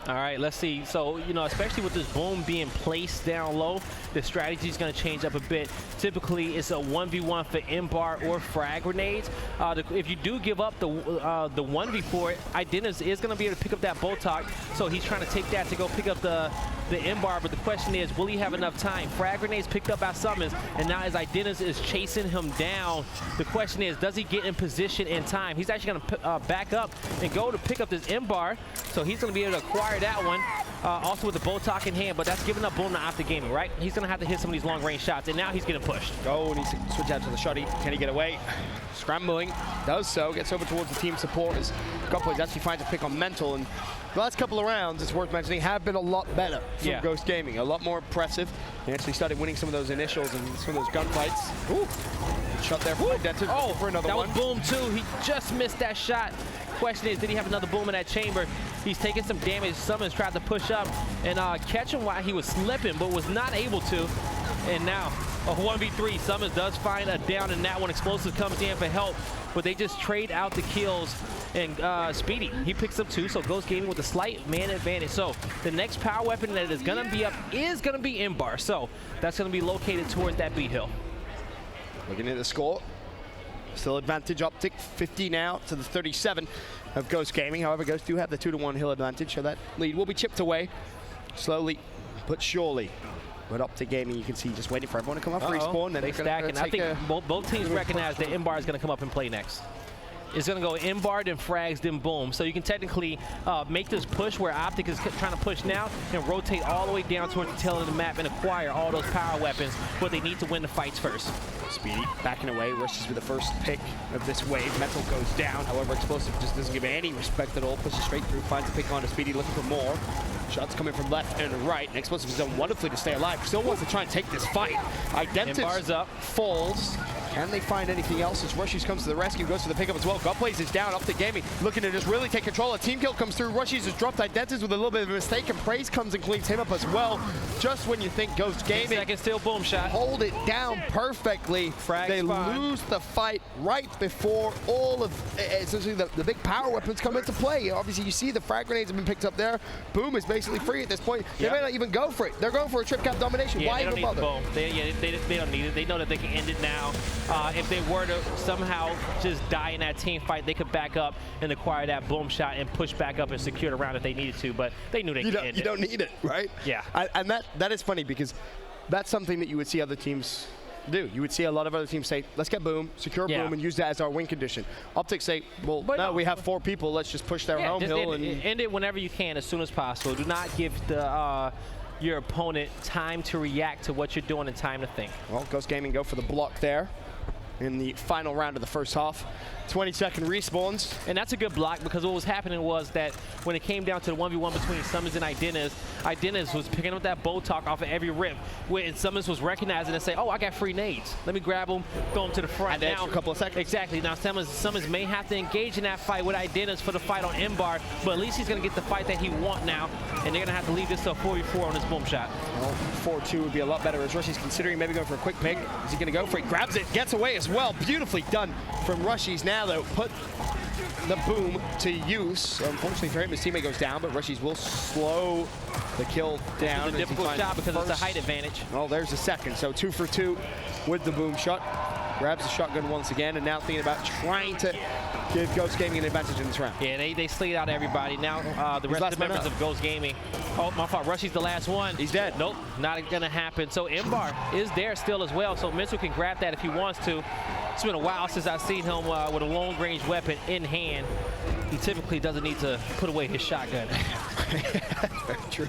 All right, let's see. So, you know, especially with this boom being placed down low, the strategy is going to change up a bit. Typically, it's a 1v1 for M-bar or frag grenades. If you do give up the 1v for it, Identis is going to be able to pick up that Botok. So he's trying to take that to go pick up the M-bar. But the question is, will he have enough time? Frag grenades picked up by Summons, and now as Identis is chasing him down, the question is, does he get in position in time? He's actually going to back up and go to pick up this M-bar. So he's going to be able to acquire that one, also with the Botok in hand, but that's giving up boom to OpTic Gaming, right? He's going to have to hit some of these long-range shots, and now he's getting pushed. Oh, needs to switch out to the shotty. Can he get away? Scrambling, does so, gets over towards the team supporters. Gopplays actually finds a pick on Mental, and the last couple of rounds, it's worth mentioning, have been a lot better from Ghost Gaming, a lot more impressive. They actually started winning some of those initials and some of those gunfights. Ooh, shot there from Identity for another one. That was boom too. He just missed that shot. Question is, did he have another boom in that chamber? He's taking some damage. Summons tried to push up and catch him while he was slipping, but was not able to. And now a 1v3. Summons does find a down in that one. Explosive comes in for help, but they just trade out the kills. And Speedy, he picks up 2, so Ghost Gaming with a slight man advantage. So the next power weapon that is going to be up is going to be M-bar. So that's going to be located towards that B hill. Looking at the score. Still advantage OpTic, 50 now to the 37 of Ghost Gaming. However, Ghost do have the 2-1 hill advantage, so that lead will be chipped away slowly but surely. But OpTic Gaming, you can see, just waiting for everyone to come up respawn. They stacking. I think both teams recognize that M-bar is going to come up and play next. It's going to go M-bar, then frags, then boom. So you can technically make this push where OpTic is trying to push now and rotate all the way down towards the tail of the map and acquire all those power weapons, but they need to win the fights first. Speedy backing away, rushes with the first pick of this wave. Mental goes down. However, Explosive just doesn't give any respect at all. Pushes straight through, finds a pick on to Speedy, looking for more. Shots coming from left and right. And Explosive has done wonderfully to stay alive. Still wants to try and take this fight. Identities up. Falls. Can they find anything else as Rushies comes to the rescue, goes for the pickup as well. Gutblaze is down, OpTic Gaming looking to just really take control. A team kill comes through. Rushies has dropped Identities with a little bit of a mistake, and Praise comes and cleans him up as well. Just when you think Ghost Gaming second still boom shot. Hold it down perfectly. Frag's they fine. lose the fight right before all of essentially the big power weapons come into play. Obviously, you see the frag grenades have been picked up there. Boom is basically free at this point. They may not even go for it. They're going for a trip cap domination. Yeah, why even bother? They don't need it. They know that they can end it now. If they were to somehow just die in that team fight, they could back up and acquire that boom shot and push back up and secure the round if they needed to, but they knew they could end it. You don't need it, right? Yeah. And that is funny because that's something that you would see other teams do. You would see a lot of other teams say, let's get boom, secure boom, and use that as our win condition. OpTic say, well, no, we have 4 people, let's just push their home hill. And end it whenever you can, as soon as possible. Do not give your opponent time to react to what you're doing and time to think. Well, Ghost Gaming go for the block there in the final round of the first half. 20-second respawns. And that's a good block because what was happening was that when it came down to the 1v1 between Summons and Idennis was picking up that bow talk off of every rip. And Summons was recognizing and saying, oh, I got free nades. Let me grab them, throw them to the front. And now, a couple of seconds. Exactly. Now Summons may have to engage in that fight with Idennis for the fight on Embar, but at least he's going to get the fight that he wants now. And they're going to have to leave this to a 4v4 on this boom shot. Well, 4-2 would be a lot better as Rushy's considering maybe going for a quick pick. Is he going to go for it? Grabs it, gets away as well. Beautifully done from Rushy's now, though. Put the boom to use. Unfortunately for him, his teammate goes down, but Rushy's will slow the kill down. It's a difficult shot because it's a height advantage. Oh, there's the second. So 2 for 2 with the boom shot. Grabs the shotgun once again, and now thinking about trying to give Ghost Gaming an advantage in this round. Yeah, they slayed out everybody. Now the rest of the members of Ghost Gaming. Oh, my fault. Rushy's the last one. He's dead. Nope, not going to happen. So Embar is there still as well, so Mental can grab that if he wants to. It's been a while since I've seen him with a long-range weapon in hand. He typically doesn't need to put away his shotgun. Very true.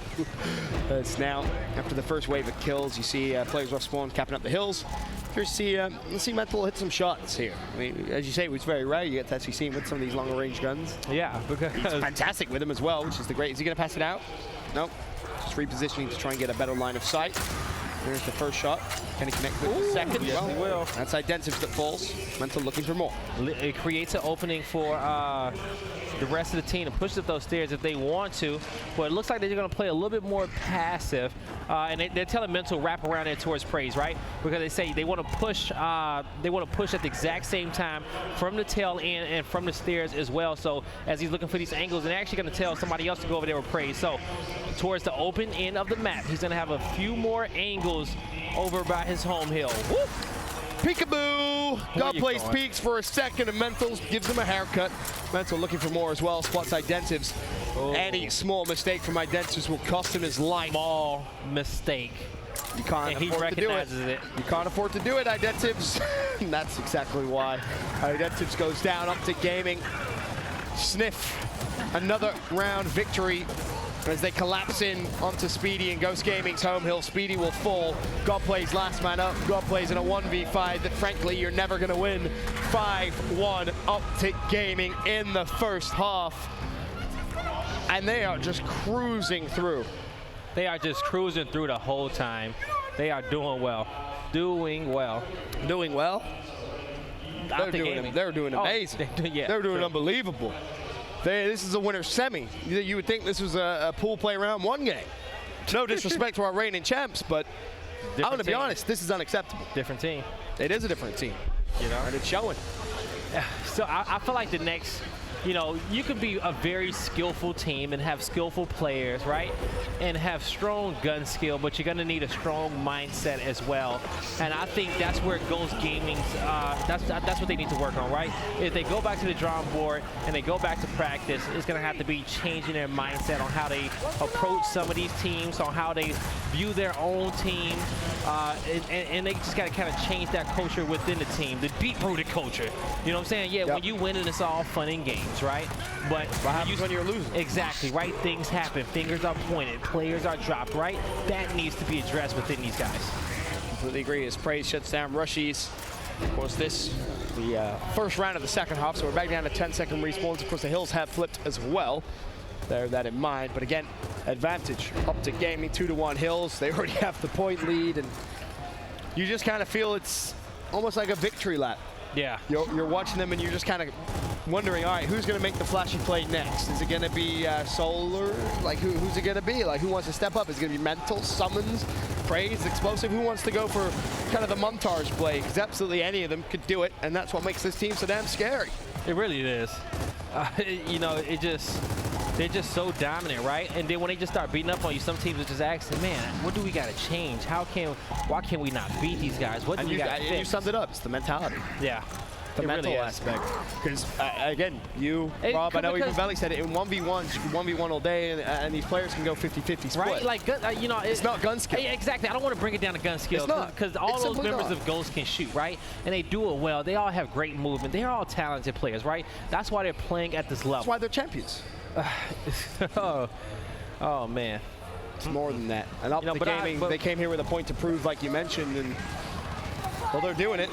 It's now, after the first wave of kills, you see players off spawn capping up the hills. Here's to see Mental hit some shots here. I mean, as you say, it's very rare you get to actually see him with some of these longer range guns. Yeah, because he's fantastic with them as well, which is the great. Is he going to pass it out? Nope. Just repositioning to try and get a better line of sight. There's the first shot. Can he connect with the second? Yes, he will. That's Identives that falls. Mental looking for more. It creates an opening for the rest of the team to push up those stairs if they want to, but it looks like they're going to play a little bit more passive, and they're telling Mental wrap around there towards Praise, right? Because they say they want to push. They want to push at the exact same time from the tail end and from the stairs as well. So as he's looking for these angles, and they're actually going to tell somebody else to go over there with Praise. So towards the open end of the map, he's going to have a few more angles over by his home hill. Woo! Peekaboo! God plays peeks for a second, and Mental gives him a haircut. Mental looking for more as well, spots Identives. Any small mistake from Identives will cost him his life. Small mistake. You can't afford to do it. You can't afford to do it, Identives. And that's exactly why. Identives goes down. OpTic Gaming sniff another round victory as they collapse in onto Speedy and Ghost Gaming's home hill. Speedy will fall. God plays last man up. God plays in a 1v5 that frankly you're never gonna win. 5-1 OpTic Gaming in the first half. And they are just cruising through. They are just cruising through the whole time. They are doing well. Doing well. Doing well? They're doing amazing. Yeah, they're doing unbelievable. This is a winner's semi. You would think this was a pool play round one game. No disrespect to our reigning champs, but I'm going to be honest, this is unacceptable. Different team. It is a different team, you know, and it's showing. So I feel like the next, you know, you could be a very skillful team and have skillful players, right? And have strong gun skill, but you're going to need a strong mindset as well. And I think that's where Ghost Gaming's, that's what they need to work on, right? If they go back to the drawing board and they go back to practice, it's going to have to be changing their mindset on how they approach some of these teams, on how they view their own team. And they just got to kind of change that culture within the team, the deep-rooted culture. You know what I'm saying? Yeah, when you win, it's all fun and games, right? But what happens when you're losing? Exactly, right? Things happen. Fingers are pointed. Players are dropped, right? That needs to be addressed within these guys. Completely agree. As Praise shuts down Rushy's. Of course, the first round of the second half, so we're back down to 10-second respawns. Of course, the hills have flipped as well. Bear that in mind. But again, advantage. OpTic Gaming, 2-1 hills. They already have the point lead, and you just kind of feel it's almost like a victory lap. Yeah. You're watching them, and you're just kind of wondering, all right, who's going to make the flashy play next? Is it going to be Solar? Like, who's it going to be? Like, who wants to step up? Is it going to be Mental, Summons, Praise, Explosive? Who wants to go for kind of the montage play? Because absolutely any of them could do it, and that's what makes this team so damn scary. It really is. You know, they're just so dominant, right? And then when they just start beating up on you, some teams are just asking, man, what do we got to change? Why can't we not beat these guys? What do we got to fix? You summed it up. It's the mentality. Yeah. The mental aspect. Because, again, Rob, I know even Belly said it, in 1v1s, you can 1v1 all day, and these players can go 50-50 split. Right? Like, you know, it's not gun skill. Exactly. I don't want to bring it down to gun skill. Because all those members of Ghost can shoot, right? And they do it well. They all have great movement. They're all talented players, right? That's why they're playing at this level. That's why they're champions. Oh, man. It's more than that. And OpTic Gaming, they came here with a point to prove, like you mentioned, and well, they're doing it.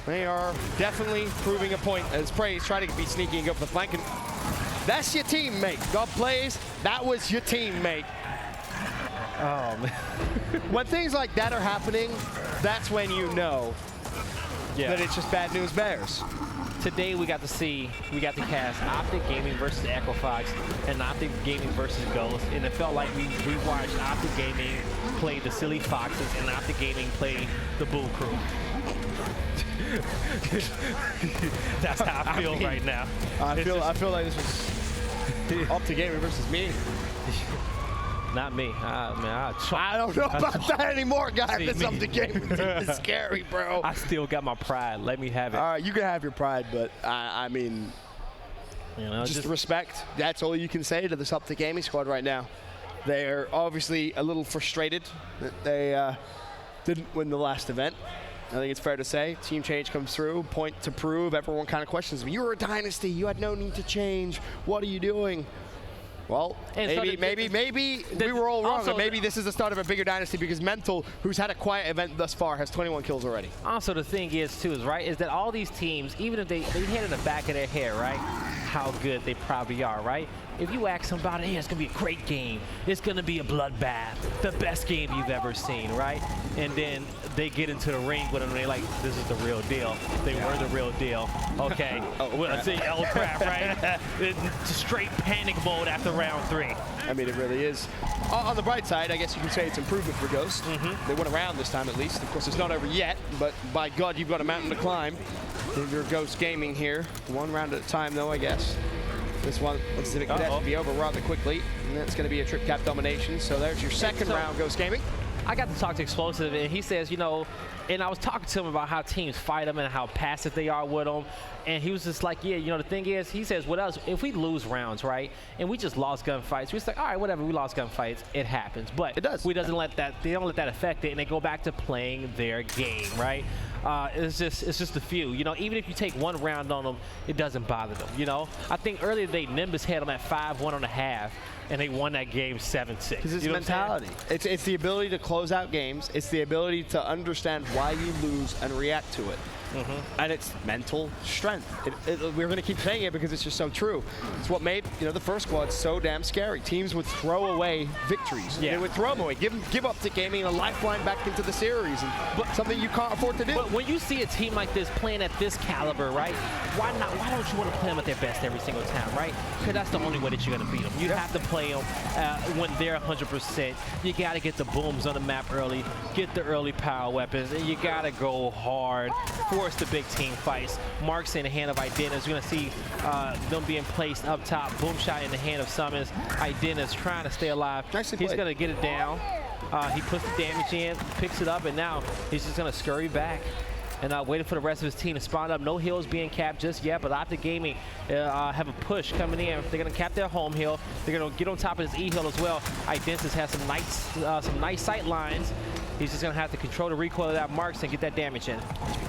They are definitely proving a point as Praise try to be sneaky and go for the flank. And that's your teammate. God plays. That was your teammate. Oh, man. When things like that are happening, that's when you know that it's just bad news bears. Today we got to cast OpTic Gaming versus Echo Fox and OpTic Gaming versus Ghost, and it felt like we watched OpTic Gaming play the Silly Foxes and OpTic Gaming play the Bull Crew. That's how I feel right now. I feel like this was OpTic Gaming versus me. Not me. I don't know about that anymore, guys. It's OpTic Gaming. It's scary, bro. I still got my pride. Let me have it. All right, you can have your pride, but I mean, just respect. That's all you can say to this OpTic Gaming squad right now. They're obviously a little frustrated that they didn't win the last event. I think it's fair to say. Team change comes through, point to prove. Everyone kind of questions me. You were a dynasty. You had no need to change. What are you doing? Well, maybe we were all wrong, and maybe this is the start of a bigger dynasty because Mental, who's had a quiet event thus far, has 21 kills already. Also, the thing is, too, is that all these teams, even if they had in the back of their head, right, how good they probably are, right? If you ask them about it, hey, it's going to be a great game. It's going to be a bloodbath. The best game you've ever seen, right? And then they get into the ring with them, and they're like, this is the real deal. They were the real deal. Okay. Crap, right? It's straight panic mode after round 3. I mean, it really is. On the bright side, I guess you can say it's improvement for Ghost. They went around this time at least. Of course, it's not over yet, but by God, you've got a mountain to climb. If you're Ghost Gaming here, 1 round at a time, though, I guess. This one looks as if it could actually be over rather quickly, and that's going to be a trip cap domination. So there's your second round, Ghost Gaming. I got to talk to Explosive, and he says, you know, and I was talking to him about how teams fight them and how passive they are with them. And he was just like, yeah, you know, the thing is, he says, with us, if we lose rounds, right, and we just lost gunfights, we're just like, all right, whatever, we lost gunfights, it happens. But it does. They don't let that affect it, and they go back to playing their game, right? It's just a few. You know, even if you take 1 round on them, it doesn't bother them, you know? I think earlier today, Nimbus had them at 5-1 and a half, and they won that game 7-6. Because it's mentality. It's the ability to close out games. It's the ability to understand why you lose and react to it. And it's mental strength. We're going to keep saying it because it's just so true. It's what made the first squad so damn scary. Teams would throw away victories. They would throw them away, give OpTic Gaming a lifeline back into the series, but something you can't afford to do. But when you see a team like this playing at this caliber, right? Why not? Why don't you want to play them at their best every single time, right? Because that's the only way that you're going to beat them. You have to play them when they're 100%. You got to get the booms on the map early, get the early power weapons, and you got to go hard. Force the big team fights. Marks in the hand of Idennis. We're going to see them being placed up top. Boom shot in the hand of Summons. Idennis trying to stay alive. He's going to get it down. He puts the damage in, picks it up, and now he's just going to scurry back. And waiting for the rest of his team to spawn up. No hills being capped just yet, but OpTic Gaming have a push coming in. They're going to cap their home hill. They're going to get on top of his E hill as well. Idensis has some nice sight lines. He's just going to have to control the recoil of that Marks and get that damage in.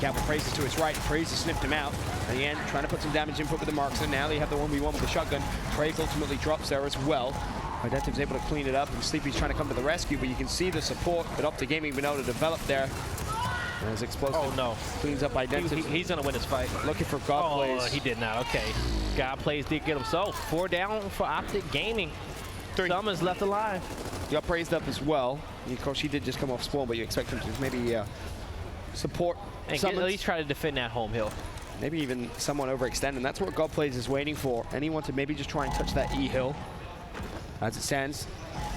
Capital Praise to his right. Praise has sniffed him out. At the end, trying to put some damage input with the Marks, and now they have the 1v1 with the shotgun. Praise ultimately drops there as well. Identive's able to clean it up, and Sleepy's trying to come to the rescue, but you can see the support that OpTic Gaming been able to develop there. As Explosive cleans up Identive. He's going to win this fight. Looking for God Plays. He did not. Okay. God Plays did get him. So 4 down for OpTic Gaming. 3. Summons left alive. Got praised up as well. Of course, he did just come off spawn, but you expect him to maybe support and at least try to defend that home hill. Maybe even someone overextend, and that's what God Plays is waiting for. Anyone to maybe just try and touch that E hill. As it stands,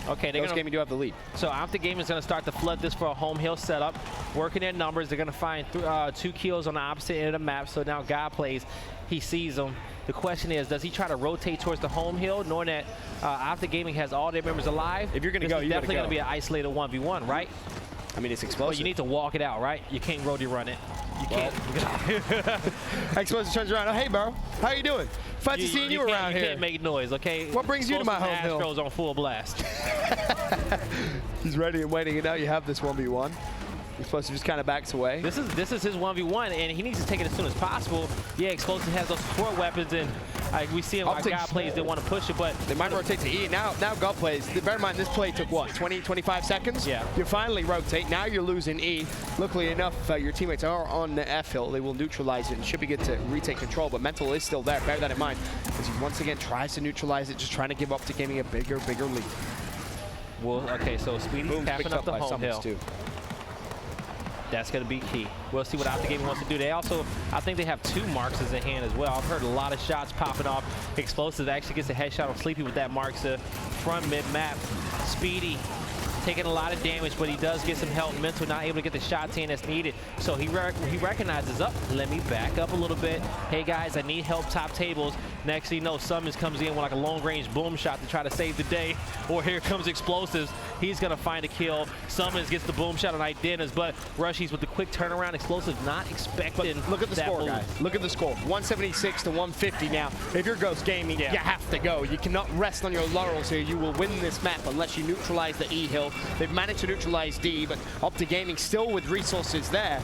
Ghost Gaming do have the lead. So OpTic Gaming is going to start to flood this for a home hill setup. Working their numbers, they're going to find 2 kills on the opposite end of the map. So now God Plays, he sees them. The question is, does he try to rotate towards the home hill, knowing that OpTic Gaming has all their members alive? If you're going to go, you're definitely going to be an isolated 1v1, right? I mean, it's explosive. Well, you need to walk it out, right? You can't roadie run it. You can't. Explosive turns around. Oh, hey, bro. How you doing? Fancy seeing you around here. You can't make noise, okay? What brings you to my home hill? Astros on full blast. He's ready and waiting, and now you have this 1v1. Explosive just kind of backs away. This is his 1v1, and he needs to take it as soon as possible. Yeah, Explosive has those support weapons, and we see him. Our guy plays, they want to push it, but they might rotate to E. Now God plays. Bear in mind, this play took what, 20, 25 seconds? Yeah. You finally rotate. Now you're losing E. Luckily enough, your teammates are on the F hill. They will neutralize it and should be good to retake control, but Mental is still there. Bear that in mind as he once again tries to neutralize it, just trying to give OpTic Gaming a bigger lead. Well, okay, so Speedy's capping up the home hill. Too. That's going to be key. We'll see what OpTic Gaming wants to do. They also, I think they have 2 marks in hand as well. I've heard a lot of shots popping off. Explosive actually gets a headshot on Sleepy with that marks from mid-map. Speedy taking a lot of damage, but he does get some help. Mental not able to get the shots in that's needed. So he recognizes, let me back up a little bit. Hey guys, I need help top tables. Next thing you know, Summons comes in with like a long-range boom shot to try to save the day. Or here comes Explosives. He's gonna find a kill. Summons gets the boom shot on Identas, but Rushies with the quick turnaround. Explosive not expecting. But look at the that score, move. guys. Look at the score. 176 to 150 now. If you're Ghost Gaming, you have to go. You cannot rest on your laurels here. You will win this map unless you neutralize the E hill. They've managed to neutralize D, but OpTic Gaming still with resources there.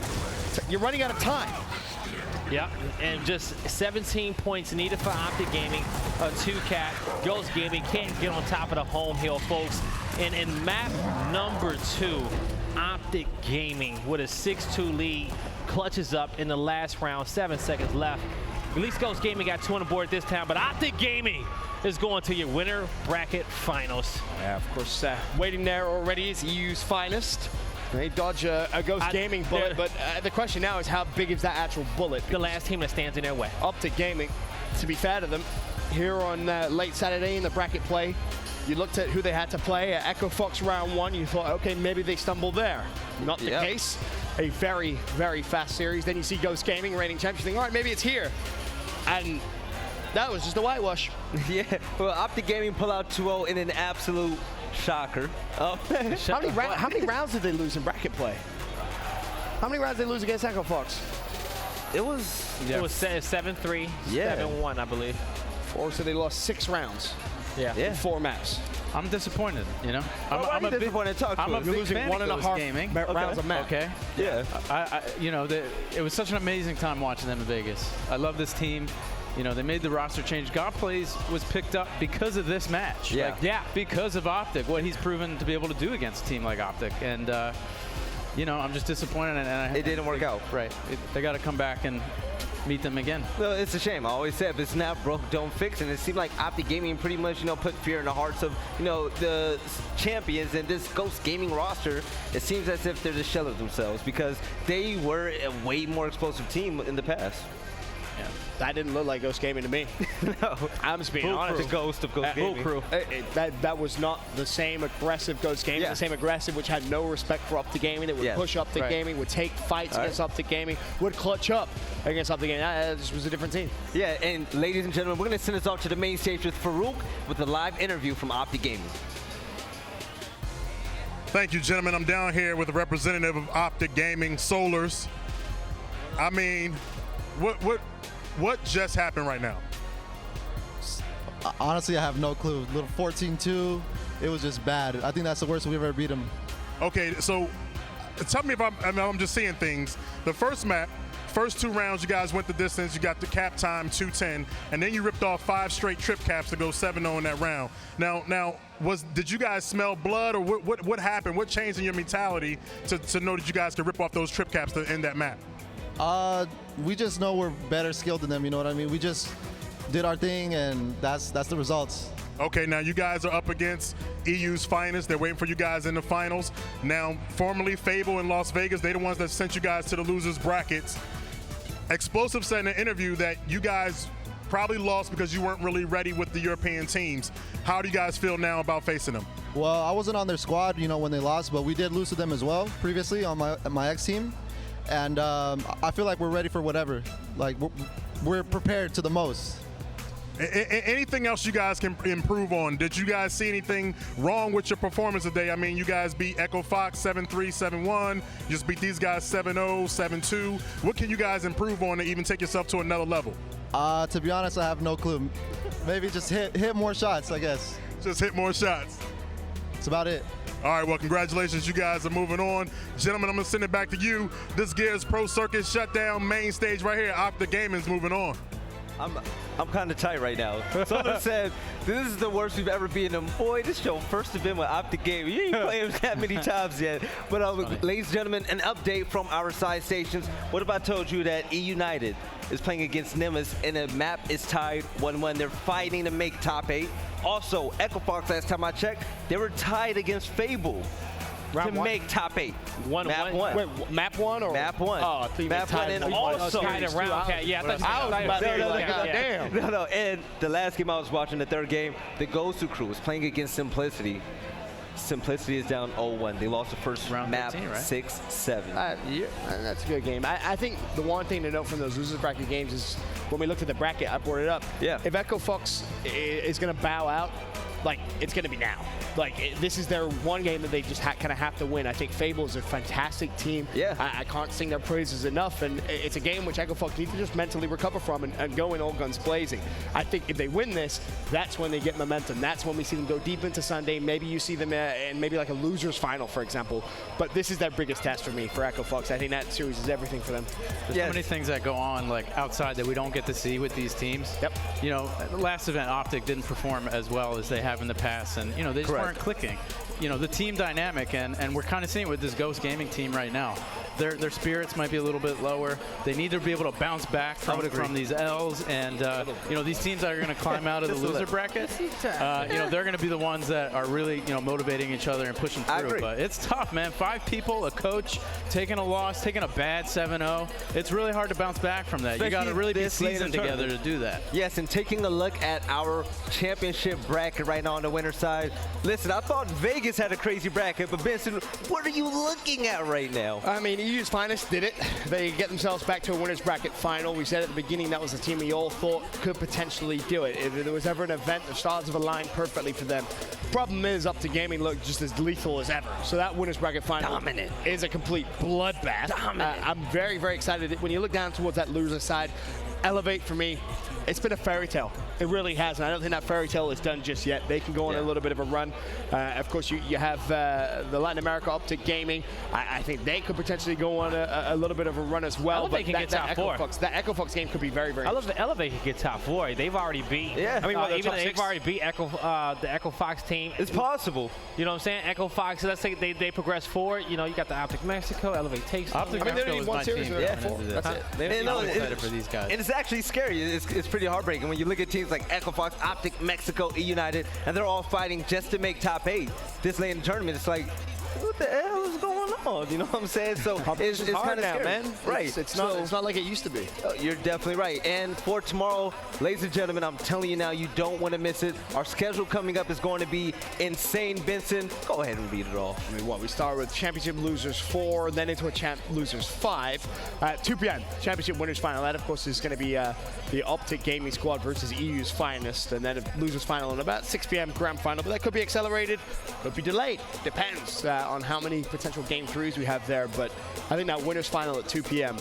You're running out of time. Yep, and just 17 points needed for OpTic Gaming. 2-cat. Ghost Gaming can't get on top of the home hill, folks. And in map number 2, OpTic Gaming with a 6-2 lead clutches up in the last round. 7 seconds left. At least Ghost Gaming got 2 on the board this time, but OpTic Gaming is going to your winner bracket finals. Yeah, of course, waiting there already is EU's finest. They dodge a Ghost Gaming bullet, but the question now is how big is that actual bullet? The last team that stands in their way. OpTic Gaming, to be fair to them, here on late Saturday in the bracket play, you looked at who they had to play. Echo Fox round 1, you thought, okay, maybe they stumble there. Not the case. A very, very fast series. Then you see Ghost Gaming, reigning champions, you think, all right, maybe it's here. And that was just a whitewash. Yeah, well, OpTic Gaming pull out 2-0 in an absolute shocker. How many rounds did they lose in bracket play? How many rounds did they lose against Echo Fox? It was 7-3, 7-1, I believe. So they lost 6 rounds. Yeah. 4 maps. I'm disappointed, you know. I'm a disappointed. I'm a big losing fan 1.5 gaming. rounds a map. Okay. Yeah. You know, it was such an amazing time watching them in Vegas. I love this team. You know, they made the roster change. God Plays was picked up because of this match. Yeah. Because of OpTic, what he's proven to be able to do against a team like OpTic. And, you know, I'm just disappointed. And it didn't work out. Right. They got to come back and meet them again. Well, it's a shame. I always said, if it's not broke, don't fix it. And it seemed like OpTic Gaming pretty much, you know, put fear in the hearts of, you know, the champions. And this Ghost Gaming roster, it seems as if they're the shell of themselves because they were a way more explosive team in the past. Yeah. That didn't look like Ghost Gaming to me. No. I'm just being honest. The ghost of Ghost Gaming. Crew. That was not the same aggressive Ghost Gaming. The same aggressive, which had no respect for OpTic Gaming. That would push OpTic Gaming, would take fights against OpTic Gaming, would clutch up against OpTic Gaming. This was a different team. Yeah, and ladies and gentlemen, we're going to send us off to the main stage with Farouk with a live interview from OpTic Gaming. Thank you, gentlemen. I'm down here with a representative of OpTic Gaming, Solars. I mean, what just happened right now? Honestly, I have no clue. Little 14-2, it was just bad. I think that's the worst we've ever beat them. Okay, so tell me if I'm just seeing things. The first map, first 2 rounds, you guys went the distance. You got the cap time 210, and then you ripped off 5 straight trip caps to go 7-0 in that round. Now, did you guys smell blood, or what happened? What changed in your mentality to know that you guys could rip off those trip caps to end that map? We just know we're better skilled than them, you know what I mean? We just did our thing, and that's the results. Okay, now you guys are up against EU's finest. They're waiting for you guys in the finals. Now, formerly Fable in Las Vegas, they're the ones that sent you guys to the losers brackets. Explosive said in an interview that you guys probably lost because you weren't really ready with the European teams. How do you guys feel now about facing them? Well, I wasn't on their squad, you know, when they lost, but we did lose to them as well previously on my ex-team. And I feel like we're ready for whatever. Like, we're prepared to the most. Anything else you guys can improve on? Did you guys see anything wrong with your performance today? I mean, you guys beat Echo Fox 7-3, 7-1. You just beat these guys 7-0, 7-2. What can you guys improve on to even take yourself to another level? To be honest, I have no clue. Maybe just hit more shots, I guess. Just hit more shots. about it. All right, well, congratulations. You guys are moving on. Gentlemen, I'm going to send it back to you. This Gears Pro Circuit shutdown main stage right here. OpTic Gaming's moving on. I'm kind of tight right now. Someone said, this is the worst we've ever been. And boy, this is your first event with OpTic Gaming. You ain't played that many times yet. But ladies and gentlemen, an update from our side stations. What if I told you that E United is playing against Nimbus and the map is tied 1-1. They're fighting to make top 8. Also, Echo Fox, last time I checked, they were tied against Fable. Round to one? make top 8. Map one. Wait, map one or map one? Oh, I think map one, and also tied around. Okay, yeah, I thought damn. No. And the last game I was watching, the third game, the Gosu crew was playing against Simplicity. Simplicity is down 0-1. They lost the first round map 13, right? 6-7. Yeah, that's a good game. I think the one thing to note from those losers bracket games is when we looked at the bracket, I brought it up. Yeah. If Echo Fox is going to bow out, like, it's going to be now. Like, this is their one game that they just kind of have to win. I think Fable is a fantastic team. Yeah. I can't sing their praises enough, and it's a game which Echo Fox need to just mentally recover from and go in all guns blazing. I think if they win this, that's when they get momentum. That's when we see them go deep into Sunday. Maybe you see them in maybe like a losers final, for example. But this is their biggest test for me, for Echo Fox. I think that series is everything for them. There's so many things that go on like outside that we don't get to see with these teams. Yep. You know, the last event, OpTic didn't perform as well as they have in the past, and you know they just weren't clicking. You know, the team dynamic, and we're kind of seeing it with this Ghost Gaming team right now. Their spirits might be a little bit lower. They need to be able to bounce back from these L's, and you know, these teams that are going to climb out of the loser bracket, you know, they're going to be the ones that are really, you know, motivating each other and pushing through. But it's tough, man. 5 people, a coach, taking a loss, taking a bad 7-0. It's really hard to bounce back from that. You got to really be seasoned together to do that. Yes, and taking a look at our championship bracket right now on the winner's side. Listen, I thought Vegas had a crazy bracket, but Benson, what are you looking at right now? I mean, EU's finest did it. They get themselves back to a winner's bracket final. We said at the beginning that was the team we all thought could potentially do it. If there was ever an event, the stars have aligned perfectly for them. Problem is, OpTic Gaming looked just as lethal as ever. So that winner's bracket final is a complete bloodbath. I'm very, very excited. When you look down towards that loser side, Elevate for me, it's been a fairy tale. It really has, and I don't think that fairy tale is done just yet. They can go on a little bit of a run. Of course, you have the Latin America OpTic Gaming. I think they could potentially go on a little bit of a run as well. Elevate can get top 4. That Echo Fox game could be very, very interesting. Elevate can get top 4. They've already beat. Yeah. I mean, even they've 6? already beat the Echo Fox team. It's possible. You know what I'm saying? Echo Fox. Let's say they progress forward. You know, you got the OpTic Mexico. Elevate takes. OpTic Mexico was my team. That's it. I'm excited for these guys. And it's actually scary. It's pretty heartbreaking when you look at teams like Echo Fox, OpTic, Mexico, E United, and they're all fighting just to make top 8. This late in the tournament, it's like, what the hell is going on? You know what I'm saying? So it's kind of now, man. Right. It's not like it used to be. You're definitely right. And for tomorrow, ladies and gentlemen, I'm telling you now, you don't want to miss it. Our schedule coming up is going to be insane. Benson, go ahead and read it all. I mean, we start with Championship Losers 4, then into a Losers 5. 2 p.m. Championship Winners Final. That, of course, is going to be the OpTic Gaming squad versus EU's finest, and then a Losers Final in about 6 p.m. Grand Final. But that could be accelerated, could be delayed. Depends on how many potential game 3s we have there. But I think that Winners Final at 2 p.m.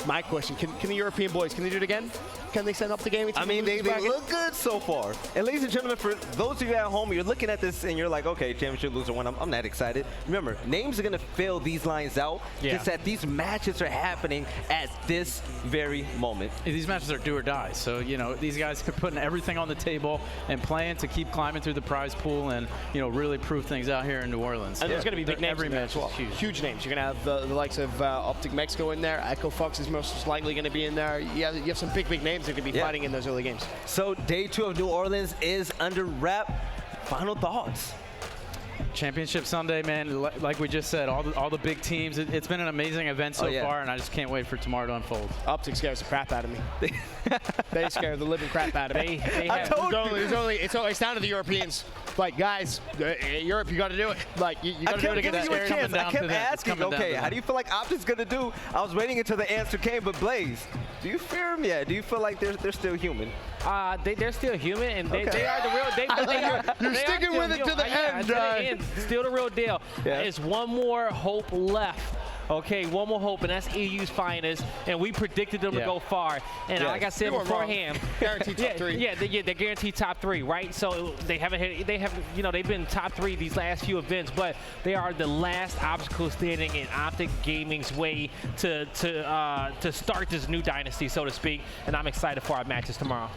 My question, can the European boys, can they do it again? Can they send up the game? I mean, they look good so far. And ladies and gentlemen, for those of you at home, you're looking at this and you're like, okay, championship loser 1, I'm not excited. Remember, names are going to fill these lines out just that these matches are happening at this very moment. These matches are do or die. So, you know, these guys are putting everything on the table and playing to keep climbing through the prize pool and, you know, really prove things out here in New Orleans. And there's going to be big names every match as well. Huge names. You're going to have the likes of OpTic Mexico in there. Echo Fox is most likely going to be in there. You have some big names that are going to be fighting in those early games. So day 2 of New Orleans is under wrap. Final thoughts? Championship Sunday, man, like we just said, all the big teams. It's been an amazing event so far, and I just can't wait for tomorrow to unfold. OpTic scares the crap out of me. They scare the living crap out of me. It's down to the Europeans. Like, guys, Europe, you got to do it. Like, you got to do it against you a chance. I kept asking, okay, how do you feel like OpTic's going to do? I was waiting until the answer came, but Blaze, do you fear them yet? Do you feel like they're still human? They're still human, and they are the real. You're sticking with it to the end, Still the real deal. Yeah. There's one more hope left Okay, one more hope, and that's EU's finest, and we predicted them to go far. And like I said beforehand, guaranteed top 3. They're guaranteed top 3, right? So they haven't hit, they've been top 3 these last few events, but they are the last obstacle standing in OpTic Gaming's way to start this new dynasty, so to speak. And I'm excited for our matches tomorrow.